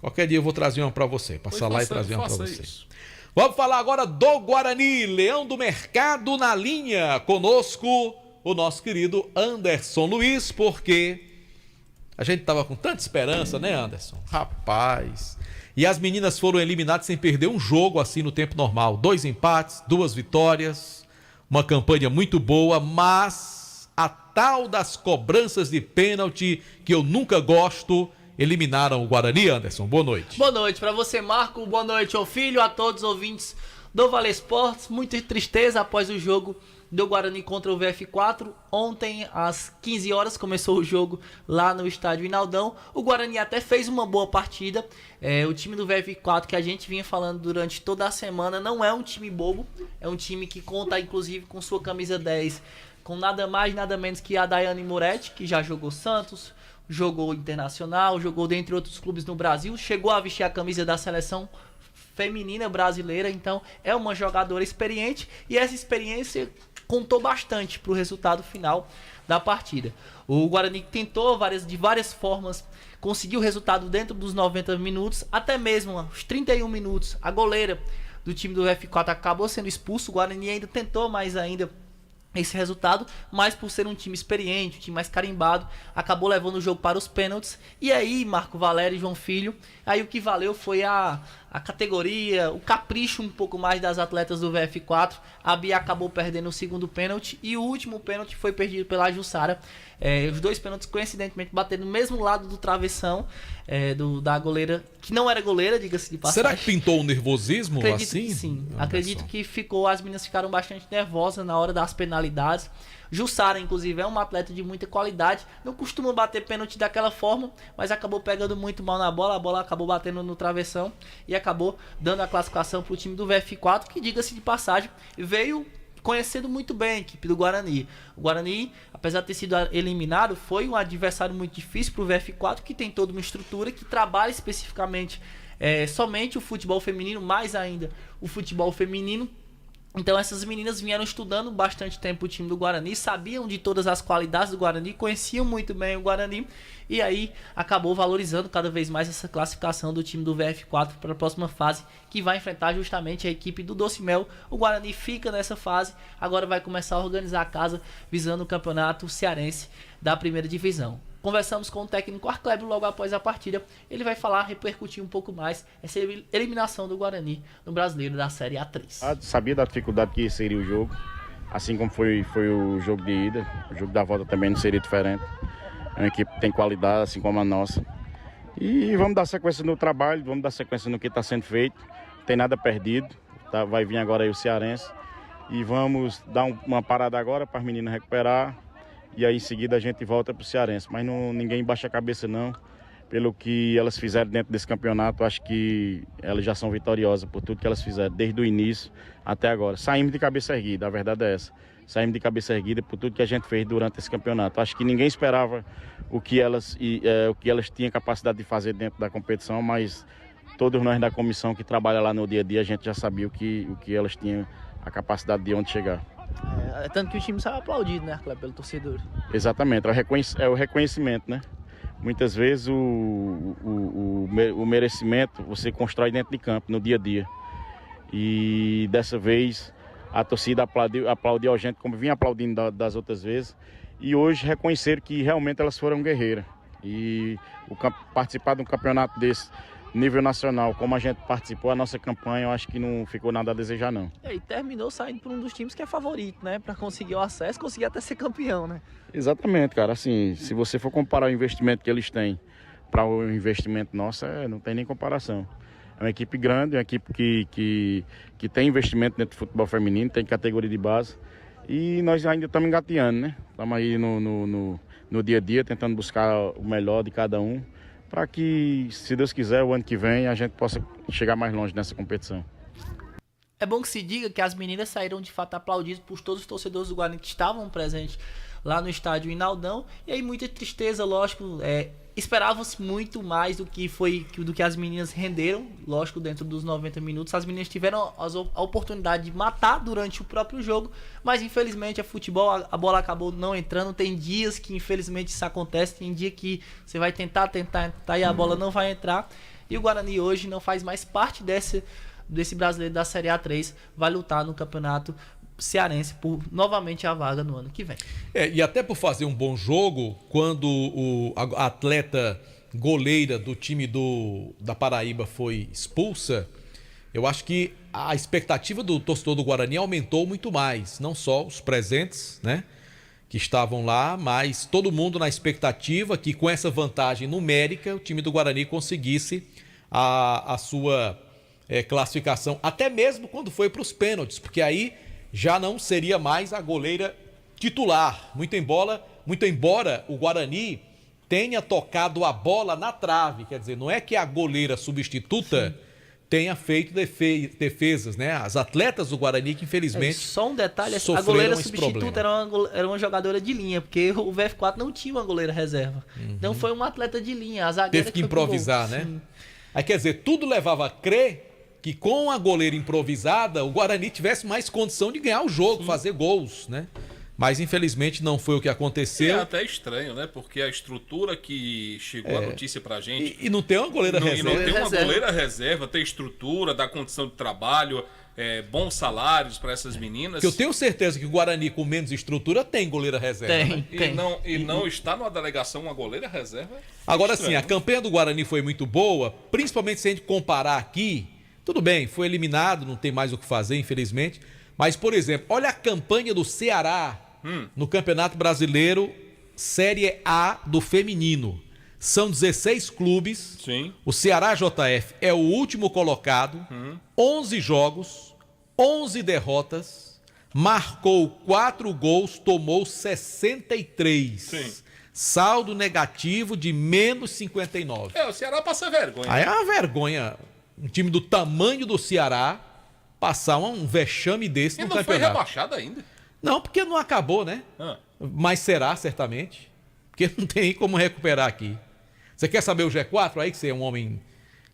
Qualquer dia eu vou trazer uma pra você. Passar lá e trazer uma pra você. Isso. Vamos falar agora do Guarani, Leão do Mercado na linha. Conosco o nosso querido Anderson Luiz, porque a gente tava com tanta esperança, né, Anderson? Rapaz. E as meninas foram eliminadas sem perder um jogo assim no tempo normal. 2 empates, 2 vitórias, uma campanha muito boa, mas a tal das cobranças de pênalti, que eu nunca gosto, eliminaram o Guarani. Anderson, boa noite. Boa noite para você, Marco. Boa noite ao filho, a todos os ouvintes do Vale Esportes. Muita tristeza após o jogo do Guarani contra o VF4. Ontem, às 15 horas, começou o jogo lá no estádio Inaldão. O Guarani até fez uma boa partida. O time do VF4, que a gente vinha falando durante toda a semana, não é um time bobo. É um time que conta, inclusive, com sua camisa 10, com nada mais, nada menos que a Daiane Moretti, que já jogou Santos, jogou Internacional, jogou dentre outros clubes no Brasil, chegou a vestir a camisa da seleção feminina brasileira, então é uma jogadora experiente e essa experiência contou bastante para o resultado final da partida. O Guarani tentou de várias formas, conseguiu o resultado dentro dos 90 minutos, até mesmo aos 31 minutos, a goleira do time do F4 acabou sendo expulso. O Guarani ainda tentou mais ainda esse resultado, mas por ser um time experiente, um time mais carimbado, acabou levando o jogo para os pênaltis. E aí, Marco Valério e João Filho, aí o que valeu foi a categoria, o capricho um pouco mais das atletas do VF4. A Bia acabou perdendo o segundo pênalti e o último pênalti foi perdido pela Jussara. Os dois pênaltis coincidentemente bateram no mesmo lado do travessão da goleira, que não era goleira, diga-se de passagem. Será que pintou um nervosismo Acredito assim? que sim. Acredito que as meninas ficaram bastante nervosas na hora das penalidades. Jussara, inclusive, é uma atleta de muita qualidade. Não costuma bater pênalti daquela forma, mas acabou pegando muito mal na bola. A bola acabou batendo no travessão e acabou dando a classificação para o time do VF4, que, diga-se de passagem, veio conhecendo muito bem a equipe do Guarani. O Guarani, apesar de ter sido eliminado, foi um adversário muito difícil para o VF4, que tem toda uma estrutura, que trabalha especificamente somente o futebol feminino, mais ainda o futebol feminino. Então essas meninas vieram estudando bastante tempo o time do Guarani, sabiam de todas as qualidades do Guarani, conheciam muito bem o Guarani, e aí acabou valorizando cada vez mais essa classificação do time do VF4 para a próxima fase, que vai enfrentar justamente a equipe do Doce Mel. O Guarani fica nessa fase, agora vai começar a organizar a casa visando o campeonato cearense da primeira divisão. Conversamos com o técnico Arclébio logo após a partida. Ele vai falar, repercutir um pouco mais essa eliminação do Guarani no Brasileiro da Série A3. Sabia da dificuldade que seria o jogo, assim como foi o jogo de ida. O jogo da volta também não seria diferente. É uma equipe que tem qualidade, assim como a nossa. E vamos dar sequência no trabalho, vamos dar sequência no que está sendo feito. Não tem nada perdido. Tá? Vai vir agora aí o cearense. E vamos dar uma parada agora para as meninas recuperar. E aí em seguida a gente volta para o cearense. Mas ninguém baixa a cabeça não. Pelo que elas fizeram dentro desse campeonato, acho que elas já são vitoriosas por tudo que elas fizeram, desde o início até agora. Saímos de cabeça erguida, a verdade é essa. Saímos de cabeça erguida por tudo que a gente fez durante esse campeonato. Acho que ninguém esperava o que elas tinham capacidade de fazer dentro da competição, mas todos nós da comissão que trabalha lá no dia a dia, a gente já sabia o que elas tinham a capacidade de onde chegar. Tanto que o time saiu aplaudido, né, Kleber, pelo torcedor. Exatamente, é o reconhecimento, né? Muitas vezes o merecimento você constrói dentro de campo, no dia a dia. E dessa vez a torcida aplaudiu a gente como vinha aplaudindo das outras vezes. E hoje reconheceram que realmente elas foram guerreiras. E participar de um campeonato desse, nível nacional, como a gente participou, a nossa campanha, eu acho que não ficou nada a desejar, não. E terminou saindo por um dos times que é favorito, né? Para conseguir o acesso, conseguir até ser campeão, né? Exatamente, cara. Assim, se você for comparar o investimento que eles têm para o investimento nosso, não tem nem comparação. É uma equipe grande, uma equipe que tem investimento dentro do futebol feminino, tem categoria de base. E nós ainda estamos engateando, né? Estamos aí no dia a dia, tentando buscar o melhor de cada um, para que, se Deus quiser, o ano que vem a gente possa chegar mais longe nessa competição. É bom que se diga que as meninas saíram de fato aplaudidas por todos os torcedores do Guarani que estavam presentes lá no estádio Inaldão. E aí muita tristeza, lógico, esperava-se muito mais do que as meninas renderam, lógico, dentro dos 90 minutos. As meninas tiveram a oportunidade de matar durante o próprio jogo, mas infelizmente é futebol, a bola acabou não entrando. Tem dias que infelizmente isso acontece, tem dia que você vai tentar e a bola não vai entrar. E o Guarani hoje não faz mais parte desse brasileiro da Série A3, vai lutar no campeonato cearense por novamente a vaga no ano que vem. E até por fazer um bom jogo, quando a atleta goleira do time da Paraíba foi expulsa, eu acho que a expectativa do torcedor do Guarani aumentou muito mais. Não só os presentes, né, que estavam lá, mas todo mundo na expectativa que com essa vantagem numérica o time do Guarani conseguisse a sua classificação, até mesmo quando foi para os pênaltis, porque aí já não seria mais a goleira titular. Muito embora o Guarani tenha tocado a bola na trave, quer dizer, não é que a goleira substituta tenha feito defesas, né? As atletas do Guarani que infelizmente só um detalhe, a goleira substituta era uma jogadora de linha, porque o VF4 não tinha uma goleira reserva. Então foi uma atleta de linha, a zagueira teve que improvisar, né? Sim. Aí quer dizer, tudo levava a crer que com a goleira improvisada o Guarani tivesse mais condição de ganhar o jogo, fazer gols, né? Mas infelizmente não foi o que aconteceu. É até estranho, né? Porque a estrutura que chegou a notícia pra gente... E não tem uma goleira reserva. E não tem uma goleira reserva, tem estrutura, dá condição de trabalho, bons salários para essas meninas. Que eu tenho certeza que o Guarani com menos estrutura tem goleira reserva. Tem. E não está numa delegação uma goleira reserva. Agora sim, a campanha do Guarani foi muito boa, principalmente se a gente comparar aqui. Tudo bem, foi eliminado, não tem mais o que fazer, infelizmente. Mas, por exemplo, olha a campanha do Ceará no Campeonato Brasileiro Série A do feminino. São 16 clubes. Sim. O Ceará JF é o último colocado. 11 jogos, 11 derrotas. Marcou 4 gols, tomou 63. Sim. Saldo negativo de menos 59. O Ceará passa vergonha. Aí é uma vergonha. Um time do tamanho do Ceará passar um vexame desse no campeonato. E não foi rebaixado ainda? Não, porque não acabou, né? Mas será, certamente. Porque não tem como recuperar aqui. Você quer saber o G4 aí, que você é um homem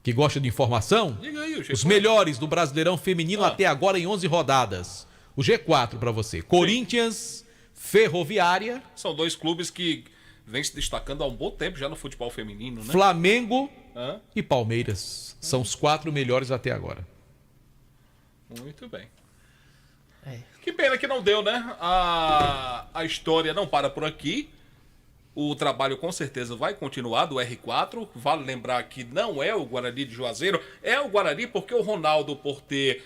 que gosta de informação? Diga aí o G4. Os melhores do Brasileirão Feminino até agora em 11 rodadas. O G4 para você. Corinthians, Ferroviária. São dois clubes que vêm se destacando há um bom tempo já no futebol feminino, né? Flamengo e Palmeiras. São os 4 melhores até agora. Muito bem. Que pena que não deu, né? A história não para por aqui. O trabalho com certeza vai continuar do R4. Vale lembrar que não é o Guarani de Juazeiro. É o Guarani porque o Ronaldo, por ter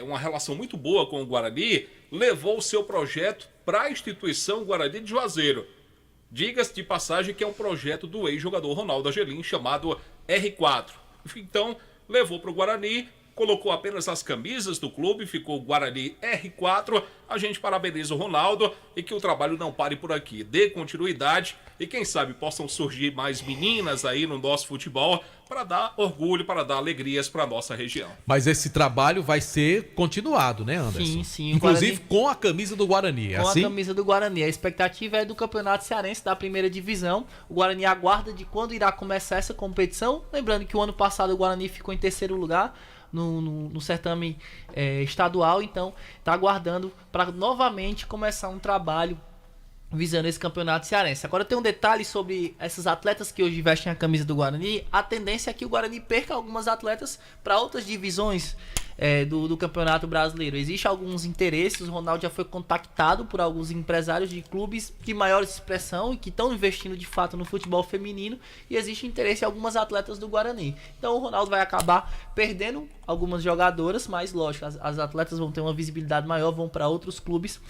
uma relação muito boa com o Guarani, levou o seu projeto para a instituição Guarani de Juazeiro. Diga-se de passagem que é um projeto do ex-jogador Ronaldo Angelim chamado R4. Então, levou para o Guarani, colocou apenas as camisas do clube, ficou Guarani R4. A gente parabeniza o Ronaldo e que o trabalho não pare por aqui. Dê continuidade e quem sabe possam surgir mais meninas aí no nosso futebol para dar orgulho, para dar alegrias para a nossa região. Mas esse trabalho vai ser continuado, né, Anderson? Sim. Inclusive com a camisa do Guarani, com a camisa do Guarani. A expectativa é do Campeonato Cearense da primeira divisão. O Guarani aguarda de quando irá começar essa competição. Lembrando que o ano passado o Guarani ficou em terceiro lugar. no certame estadual, então está aguardando para novamente começar um trabalho visando esse campeonato cearense. Agora tem um detalhe sobre esses atletas que hoje vestem a camisa do Guarani. A tendência é que o Guarani perca algumas atletas para outras divisões do Campeonato Brasileiro. Existem alguns interesses, o Ronaldo já foi contactado por alguns empresários de clubes de maior expressão e que estão investindo de fato no futebol feminino, e existe interesse em algumas atletas do Guarani. Então o Ronaldo vai acabar perdendo algumas jogadoras, mas lógico, as atletas vão ter uma visibilidade maior, vão para outros clubes,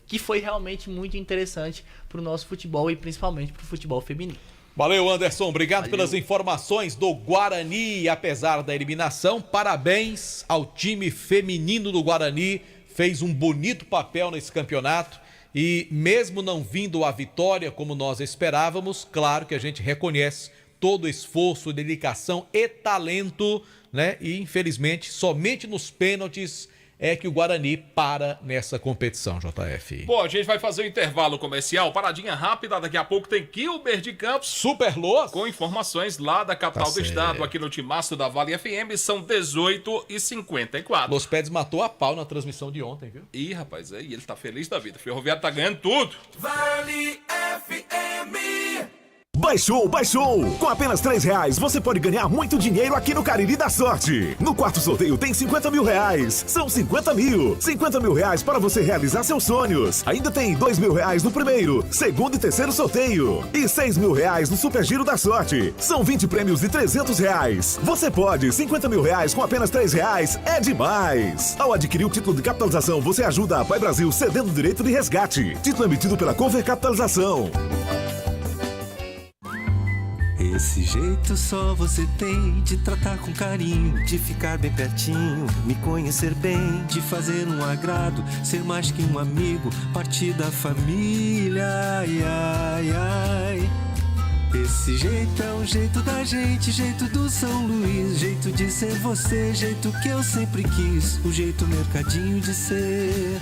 que foi realmente muito interessante para o nosso futebol e principalmente para o futebol feminino. Valeu, Anderson. Obrigado pelas informações do Guarani. Apesar da eliminação, parabéns ao time feminino do Guarani. Fez um bonito papel nesse campeonato e mesmo não vindo a vitória como nós esperávamos, claro que a gente reconhece todo o esforço, dedicação e talento, né? E infelizmente, somente nos pênaltis é que o Guarani para nessa competição, JF. Bom, a gente vai fazer um intervalo comercial, paradinha rápida, daqui a pouco tem Gilber de Campos. Super Los. Com informações lá da capital do estado, aqui no Timaço da Vale FM, são 18h54. Los Pérez matou a pau na transmissão de ontem, viu? Ih, rapaz, aí ele tá feliz da vida, o Ferroviário tá ganhando tudo. Vale FM. Baixou! Com apenas R$3 você pode ganhar muito dinheiro aqui no Cariri da Sorte. No quarto sorteio tem R$50 mil. São 50 mil. R$50 mil para você realizar seus sonhos. Ainda tem R$2 mil no primeiro, segundo e terceiro sorteio. E R$6 mil no Super Giro da Sorte. São 20 prêmios de R$300. Você pode. R$50 mil com apenas R$3 é demais. Ao adquirir o título de capitalização, você ajuda a Pai Brasil cedendo o direito de resgate. Título emitido pela Cover Capitalização. Esse jeito só você tem de tratar com carinho, de ficar bem pertinho, me conhecer bem, de fazer um agrado, ser mais que um amigo, partir da família, ai, ai, ai. Esse jeito é o jeito da gente, jeito do São Luís, jeito de ser você, jeito que eu sempre quis, o jeito mercadinho de ser.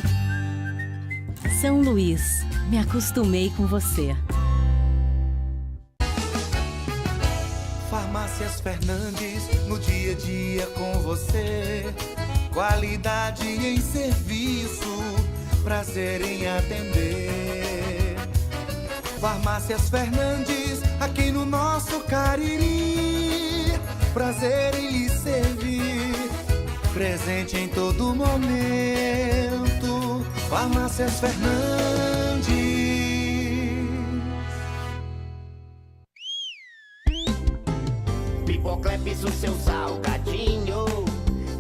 São Luís, me acostumei com você. Farmácias Fernandes, no dia a dia com você. Qualidade em serviço, prazer em atender. Farmácias Fernandes, aqui no nosso Cariri. Prazer em lhe servir, presente em todo momento. Farmácias Fernandes. Pipocleps, o seu salgadinho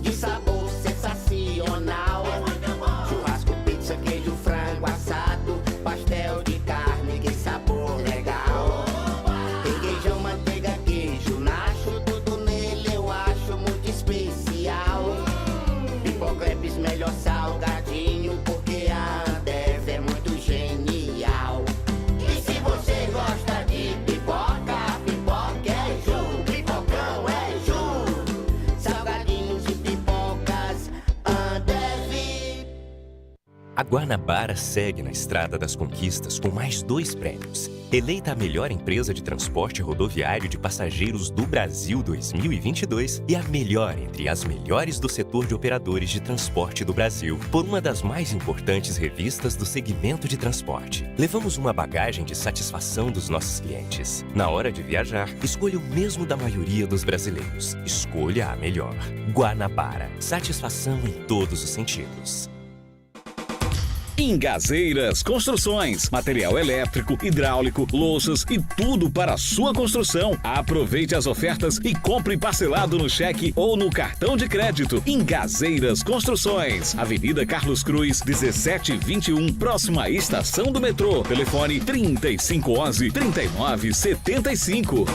de sabor sensacional. Churrasco, pizza, queijo, frango assado, pastel de carne, que sabor legal. Requeijão, manteiga, queijo, nacho, tudo nele eu acho muito especial. Pipocleps, melhor salgadinho, porque a Ambev é muito genial. E se você gosta de pipoca, pipoca é Ju. A Guanabara segue na estrada das conquistas com mais 2 prêmios. Eleita a melhor empresa de transporte rodoviário de passageiros do Brasil 2022 e a melhor entre as melhores do setor de operadores de transporte do Brasil, por uma das mais importantes revistas do segmento de transporte. Levamos uma bagagem de satisfação dos nossos clientes. Na hora de viajar, escolha o mesmo da maioria dos brasileiros. Escolha a melhor. Guanabara. Satisfação em todos os sentidos. Ingazeiras Construções, material elétrico, hidráulico, louças e tudo para a sua construção. Aproveite as ofertas e compre parcelado no cheque ou no cartão de crédito. Ingazeiras Construções, Avenida Carlos Cruz, 1721, próxima à estação do metrô. Telefone 3511-3975.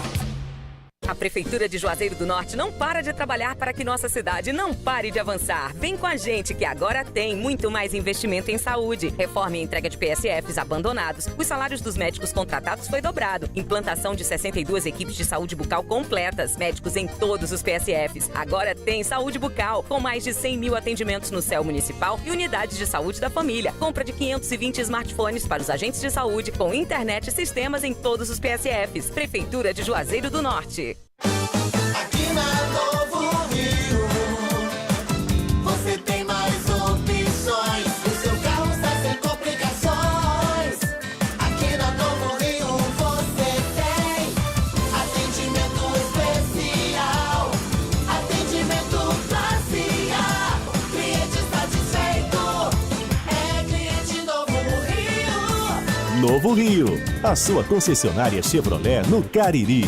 A Prefeitura de Juazeiro do Norte não para de trabalhar para que nossa cidade não pare de avançar. Vem com a gente que agora tem muito mais investimento em saúde. Reforma e entrega de PSFs abandonados. Os salários dos médicos contratados foi dobrado. Implantação de 62 equipes de saúde bucal completas. Médicos em todos os PSFs. Agora tem saúde bucal, com mais de 100 mil atendimentos no CEL municipal e unidades de saúde da família. Compra de 520 smartphones para os agentes de saúde, com internet e sistemas em todos os PSFs. Prefeitura de Juazeiro do Norte. Aqui na Novo Rio, Novo Rio, a sua concessionária Chevrolet no Cariri.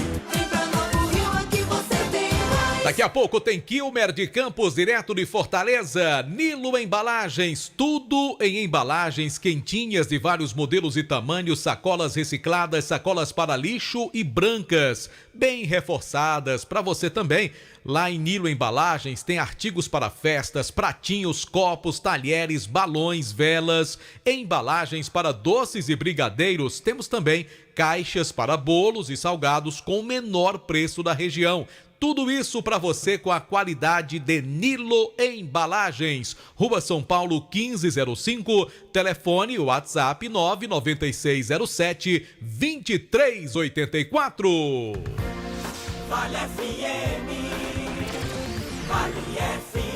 Daqui a pouco tem Kilmer de Campos, direto de Fortaleza. Nilo Embalagens, tudo em embalagens quentinhas de vários modelos e tamanhos, sacolas recicladas, sacolas para lixo e brancas, bem reforçadas para você também. Lá em Nilo Embalagens tem artigos para festas, pratinhos, copos, talheres, balões, velas, embalagens para doces e brigadeiros. Temos também caixas para bolos e salgados com o menor preço da região. Tudo isso para você com a qualidade de Nilo Embalagens. Rua São Paulo 1505, telefone WhatsApp 99607-2384. Vale FM, Vale FM.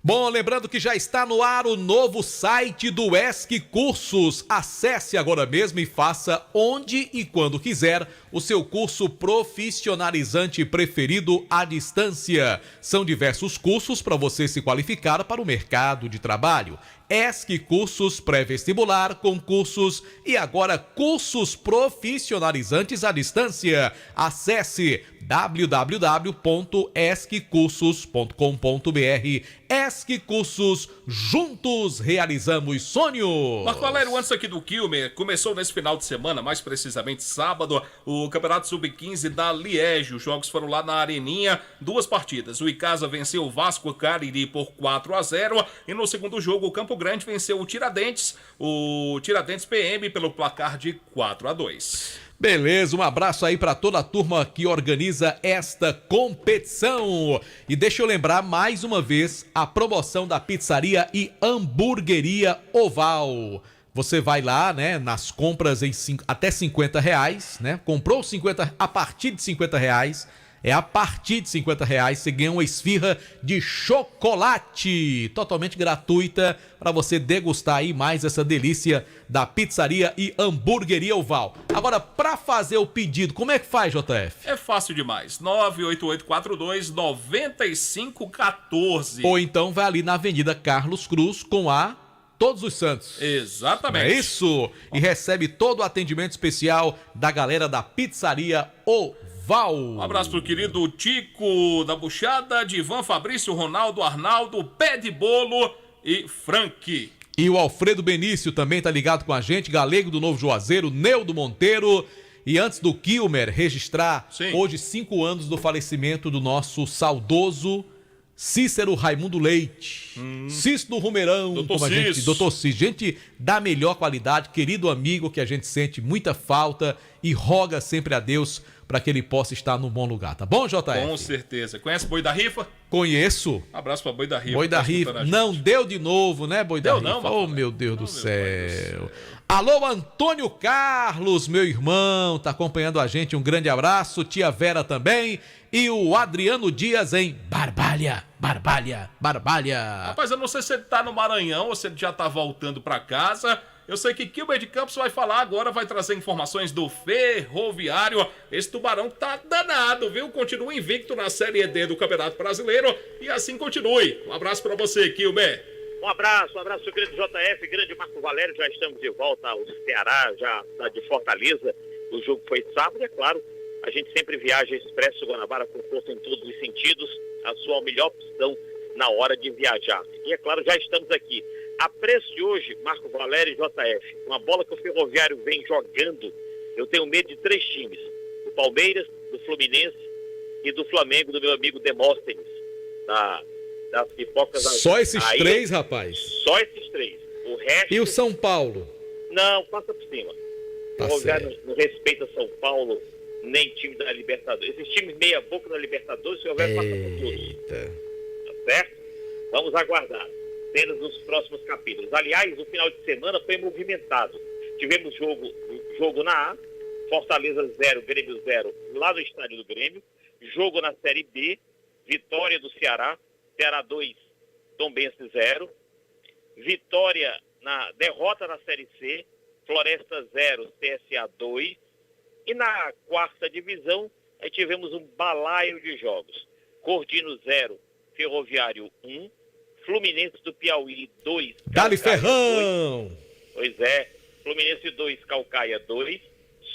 Bom, lembrando que já está no ar o novo site do ESC Cursos. Acesse agora mesmo e faça onde e quando quiser o seu curso profissionalizante preferido à distância. São diversos cursos para você se qualificar para o mercado de trabalho. ESC Cursos pré-vestibular, concursos e agora cursos profissionalizantes à distância. Acesse www.esccursos.com.br. ESC Cursos, juntos realizamos sonhos. Marco Valério, antes aqui do Kilmer, começou nesse final de semana, mais precisamente sábado, o Campeonato Sub-15 da Liege. Os jogos foram lá na Areninha, 2 partidas. O Icasa venceu o Vasco Cariri por 4-0 e no segundo jogo o Campo Grande venceu o Tiradentes PM pelo placar de 4-2. Beleza, um abraço aí para toda a turma que organiza esta competição. E deixa eu lembrar mais uma vez a promoção da Pizzaria e Hamburgueria Oval. Você vai lá, né, nas compras até R$50, né? Comprou 50 a partir de R$50. É a partir de R$50 você ganha uma esfirra de chocolate totalmente gratuita para você degustar aí mais essa delícia da Pizzaria e Hamburgueria Oval. Agora, para fazer o pedido, como é que faz, JF? É fácil demais. 98842-9514. Ou então vai ali na Avenida Carlos Cruz com a Todos os Santos. Exatamente. É isso. E recebe todo o atendimento especial da galera da Pizzaria Oval. Um abraço pro querido Tico da Buchada, Divan, Fabrício, Ronaldo, Arnaldo, Pé de Bolo e Frank. E o Alfredo Benício também tá ligado com a gente, Galego do Novo Juazeiro, Neudo Monteiro. E antes do Kilmer registrar hoje 5 anos do falecimento do nosso saudoso Cícero Raimundo Leite. Cícero do Rumeirão, como a gente, Doutor Cícero, gente da melhor qualidade, querido amigo que a gente sente muita falta e roga sempre a Deus para que ele possa estar no bom lugar, tá bom, JF? Com certeza. Conhece Boi da Rifa? Conheço. Abraço pra Boi da Rifa. Boi da Rifa. Não deu de novo, né, Boi da Rifa? Não, oh, meu Deus do céu. Alô, Antônio Carlos, meu irmão, tá acompanhando a gente, um grande abraço. Tia Vera também. E o Adriano Dias em Barbalha. Rapaz, eu não sei se ele tá no Maranhão ou se ele já tá voltando pra casa. Eu sei que Kilmer de Campos vai falar agora, vai trazer informações do Ferroviário. Esse Tubarão tá danado, viu? Continua invicto na Série D do Campeonato Brasileiro e assim continue. Um abraço pra você, Kilmer. Um abraço, meu querido JF, grande Marco Valério. Já estamos de volta ao Ceará, já de Fortaleza. O jogo foi sábado, é claro. A gente sempre viaja Expresso Guanabara com força em todos os sentidos. A sua melhor opção na hora de viajar. E é claro, já estamos aqui. A preço de hoje, Marco Valério e JF, uma bola que o Ferroviário vem jogando, eu tenho medo de 3 times. Do Palmeiras, do Fluminense e do Flamengo, do meu amigo Demóstenes. Das pipocas. Só esses 3, rapaz? Só esses 3. O resto... E o São Paulo? Não, passa por cima. O Ferroviário não respeita São Paulo, nem time da Libertadores. Esses times meia boca da Libertadores, o Ferroviário passa por todos. Tá certo? Vamos aguardar. Cenas nos próximos capítulos. Aliás, o final de semana foi movimentado. Tivemos jogo na A, Fortaleza 0, Grêmio 0, lá no estádio do Grêmio. Jogo na Série B, vitória do Ceará, Ceará 2, Tombense 0. Vitória na derrota na Série C, Floresta 0, CSA 2. E na 4ª divisão, aí tivemos um balaio de jogos. Cordino 0, Ferroviário 1. Fluminense do Piauí 2. Dali Ferrão! 2. Pois é. Fluminense 2, Caucaia 2,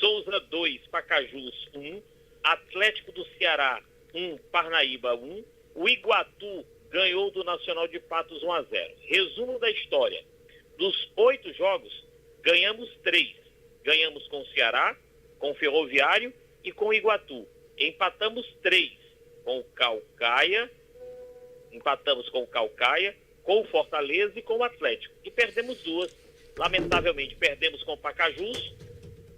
Souza 2, Pacajus 1, Atlético do Ceará 1, Parnaíba 1, o Iguatu ganhou do Nacional de Patos 1-0. Resumo da história: dos 8 jogos, ganhamos 3. Ganhamos com o Ceará, com o Ferroviário e com o Iguatu. Empatamos 3 com o Caucaia, com o Fortaleza e com o Atlético. E perdemos 2. Lamentavelmente, perdemos com o Pacajus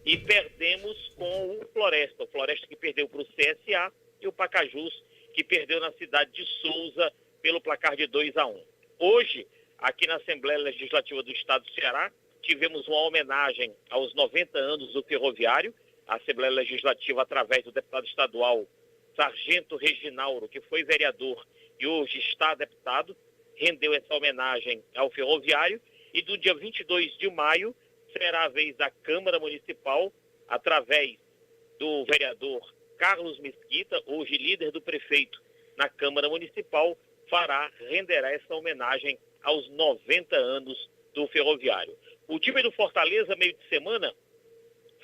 e perdemos com o Floresta. O Floresta que perdeu para o CSA e o Pacajus que perdeu na cidade de Souza pelo placar de 2-1. Hoje, aqui na Assembleia Legislativa do Estado do Ceará, tivemos uma homenagem aos 90 anos do Ferroviário. A Assembleia Legislativa, através do deputado estadual Sargento Reginaldo, que foi vereador e hoje está deputado, rendeu essa homenagem ao Ferroviário. E do dia 22 de maio será a vez da Câmara Municipal, através do vereador Carlos Mesquita, hoje líder do prefeito na Câmara Municipal, renderá essa homenagem aos 90 anos do Ferroviário. O time do Fortaleza, meio de semana,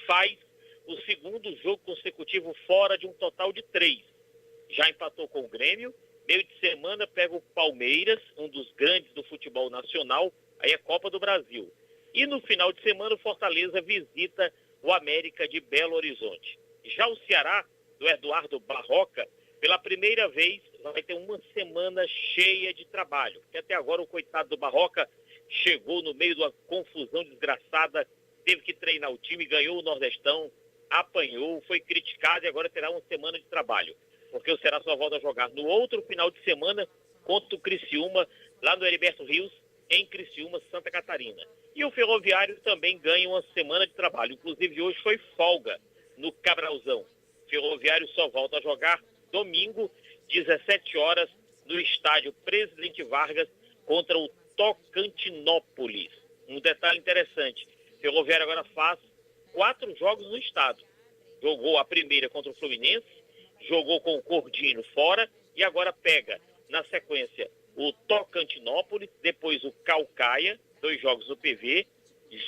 faz o segundo jogo consecutivo fora de um total de 3. Já empatou com o Grêmio, meio de semana pega o Palmeiras, um dos grandes do futebol nacional, aí é Copa do Brasil. E no final de semana o Fortaleza visita o América de Belo Horizonte. Já o Ceará, do Eduardo Barroca, pela primeira vez vai ter uma semana cheia de trabalho. Porque até agora o coitado do Barroca chegou no meio de uma confusão desgraçada, teve que treinar o time, ganhou o Nordestão, apanhou, foi criticado e agora terá uma semana de trabalho. Porque o Ceará só volta a jogar no outro final de semana contra o Criciúma, lá no Heriberto Rios, em Criciúma, Santa Catarina. E o Ferroviário também ganha uma semana de trabalho. Inclusive hoje foi folga no Cabralzão. O Ferroviário só volta a jogar domingo, 17 horas, no estádio Presidente Vargas, contra o Tocantinópolis. Um detalhe interessante: o Ferroviário agora faz 4 jogos no estado. Jogou a primeira contra o Fluminense, jogou com o Cordino fora e agora pega, na sequência, o Tocantinópolis, depois o Caucaia, 2 jogos no PV,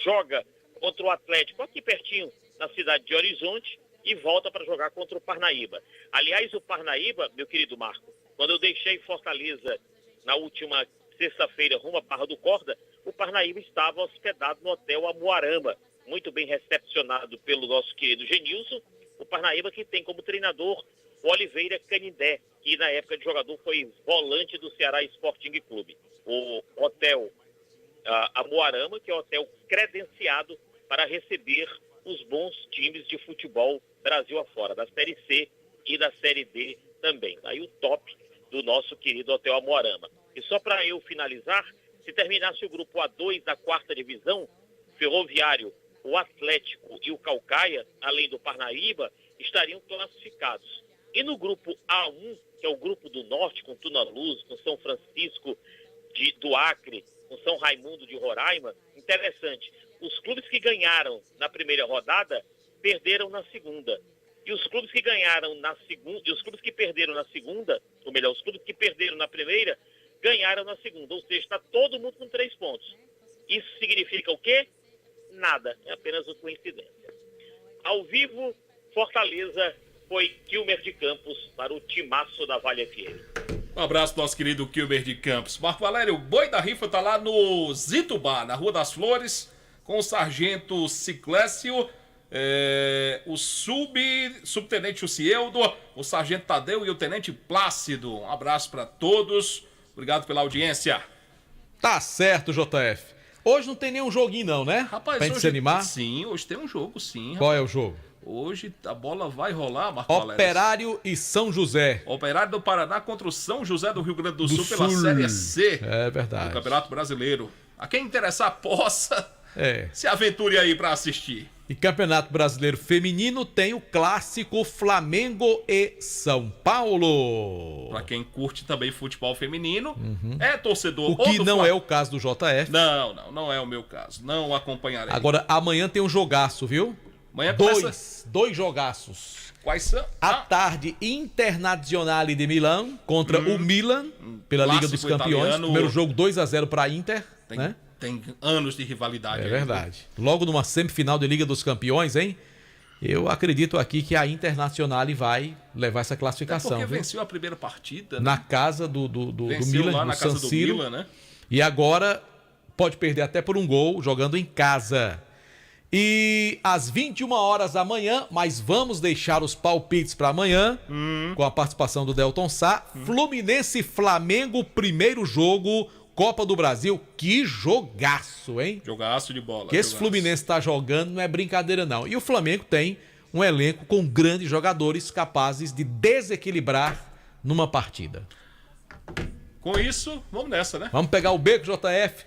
joga contra o Atlético aqui pertinho, na cidade de Horizonte, e volta para jogar contra o Parnaíba. Aliás, o Parnaíba, meu querido Marco, quando eu deixei Fortaleza na última sexta-feira rumo à Barra do Corda, o Parnaíba estava hospedado no Hotel Amuarama, muito bem recepcionado pelo nosso querido Genilson. O Parnaíba que tem como treinador o Oliveira Canindé, que na época de jogador foi volante do Ceará Sporting Clube. O Hotel Amuarama, que é um hotel credenciado para receber os bons times de futebol Brasil afora, da Série C e da Série D também. Aí o top do nosso querido Hotel Amuarama. E só para eu finalizar, se terminasse o grupo A2 da 4ª divisão, Ferroviário, o Atlético e o Caucaia, além do Parnaíba, estariam classificados. E no grupo A1, que é o grupo do Norte, com Tunaluz, com São Francisco do Acre, com São Raimundo de Roraima, interessante, os clubes que ganharam na primeira rodada perderam na segunda. E os clubes que ganharam na segunda, e os clubes que perderam na segunda, ou melhor, os clubes que perderam na primeira, ganharam na segunda. Ou seja, está todo mundo com 3 pontos. Isso significa o quê? Nada, é apenas uma coincidência. Ao vivo, Fortaleza foi Quilmer de Campos para o timaço da Vale FM. Um abraço pro nosso querido Quilmer de Campos. Marco Valério, o Boi da Rifa tá lá no Zitubá, na Rua das Flores, com o Sargento Ciclécio, o Subtenente Ucieldo, o Sargento Tadeu e o Tenente Plácido. Um abraço para todos. Obrigado pela audiência. Tá certo, JF. Hoje não tem nenhum joguinho não, né? Rapaz, pra gente hoje, se animar? Sim, hoje tem um jogo, sim. Qual rapaz. é o jogo? Hoje a bola vai rolar, Marco Operário e São José. Operário do Paraná contra o São José do Rio Grande do Sul pela Série C. É verdade. Do Campeonato Brasileiro. A quem interessar, possa se aventure aí pra assistir. E Campeonato Brasileiro Feminino tem o clássico Flamengo e São Paulo. Pra quem curte também futebol feminino, é torcedor. O que não é o caso do JF. Não é o meu caso. Não acompanharei. Agora, amanhã tem um jogaço, viu? Amanhã dois jogaços. Quais são? À tarde, Internazionale de Milão contra o Milan, pela Liga dos Campeões. Italiano. Primeiro jogo 2-0 para Inter, né? tem anos de rivalidade. É verdade. Logo numa semifinal de Liga dos Campeões, hein? Eu acredito aqui que a Internacional vai levar essa classificação. Porque viu? venceu a primeira partida, né? Na casa do Venceu Milan, lá no na casa San do Siro. Milan, né? E agora pode perder até por um gol jogando em casa. E às 21 horas da manhã, mas vamos deixar os palpites para amanhã, com a participação do Delton Sá. Fluminense e Flamengo, primeiro jogo, Copa do Brasil. Que jogaço, hein? Jogaço de bola. Que esse Fluminense tá jogando não é brincadeira, não. E o Flamengo tem um elenco com grandes jogadores capazes de desequilibrar numa partida. Com isso, vamos nessa, né? Vamos pegar o beco, JF,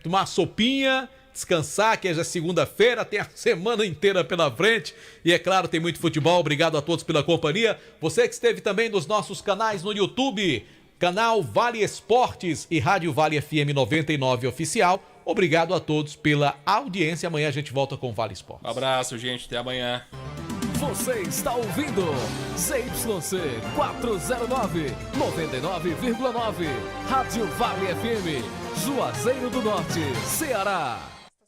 tomar uma sopinha, descansar, que já é segunda-feira, tem a semana inteira pela frente. E é claro, tem muito futebol. Obrigado a todos pela companhia. Você que esteve também nos nossos canais no YouTube, canal Vale Esportes e Rádio Vale FM 99 Oficial. Obrigado a todos pela audiência. Amanhã a gente volta com o Vale Esportes. Um abraço, gente. Até amanhã. Você está ouvindo ZYC 409, 99,9. Rádio Vale FM, Juazeiro do Norte, Ceará.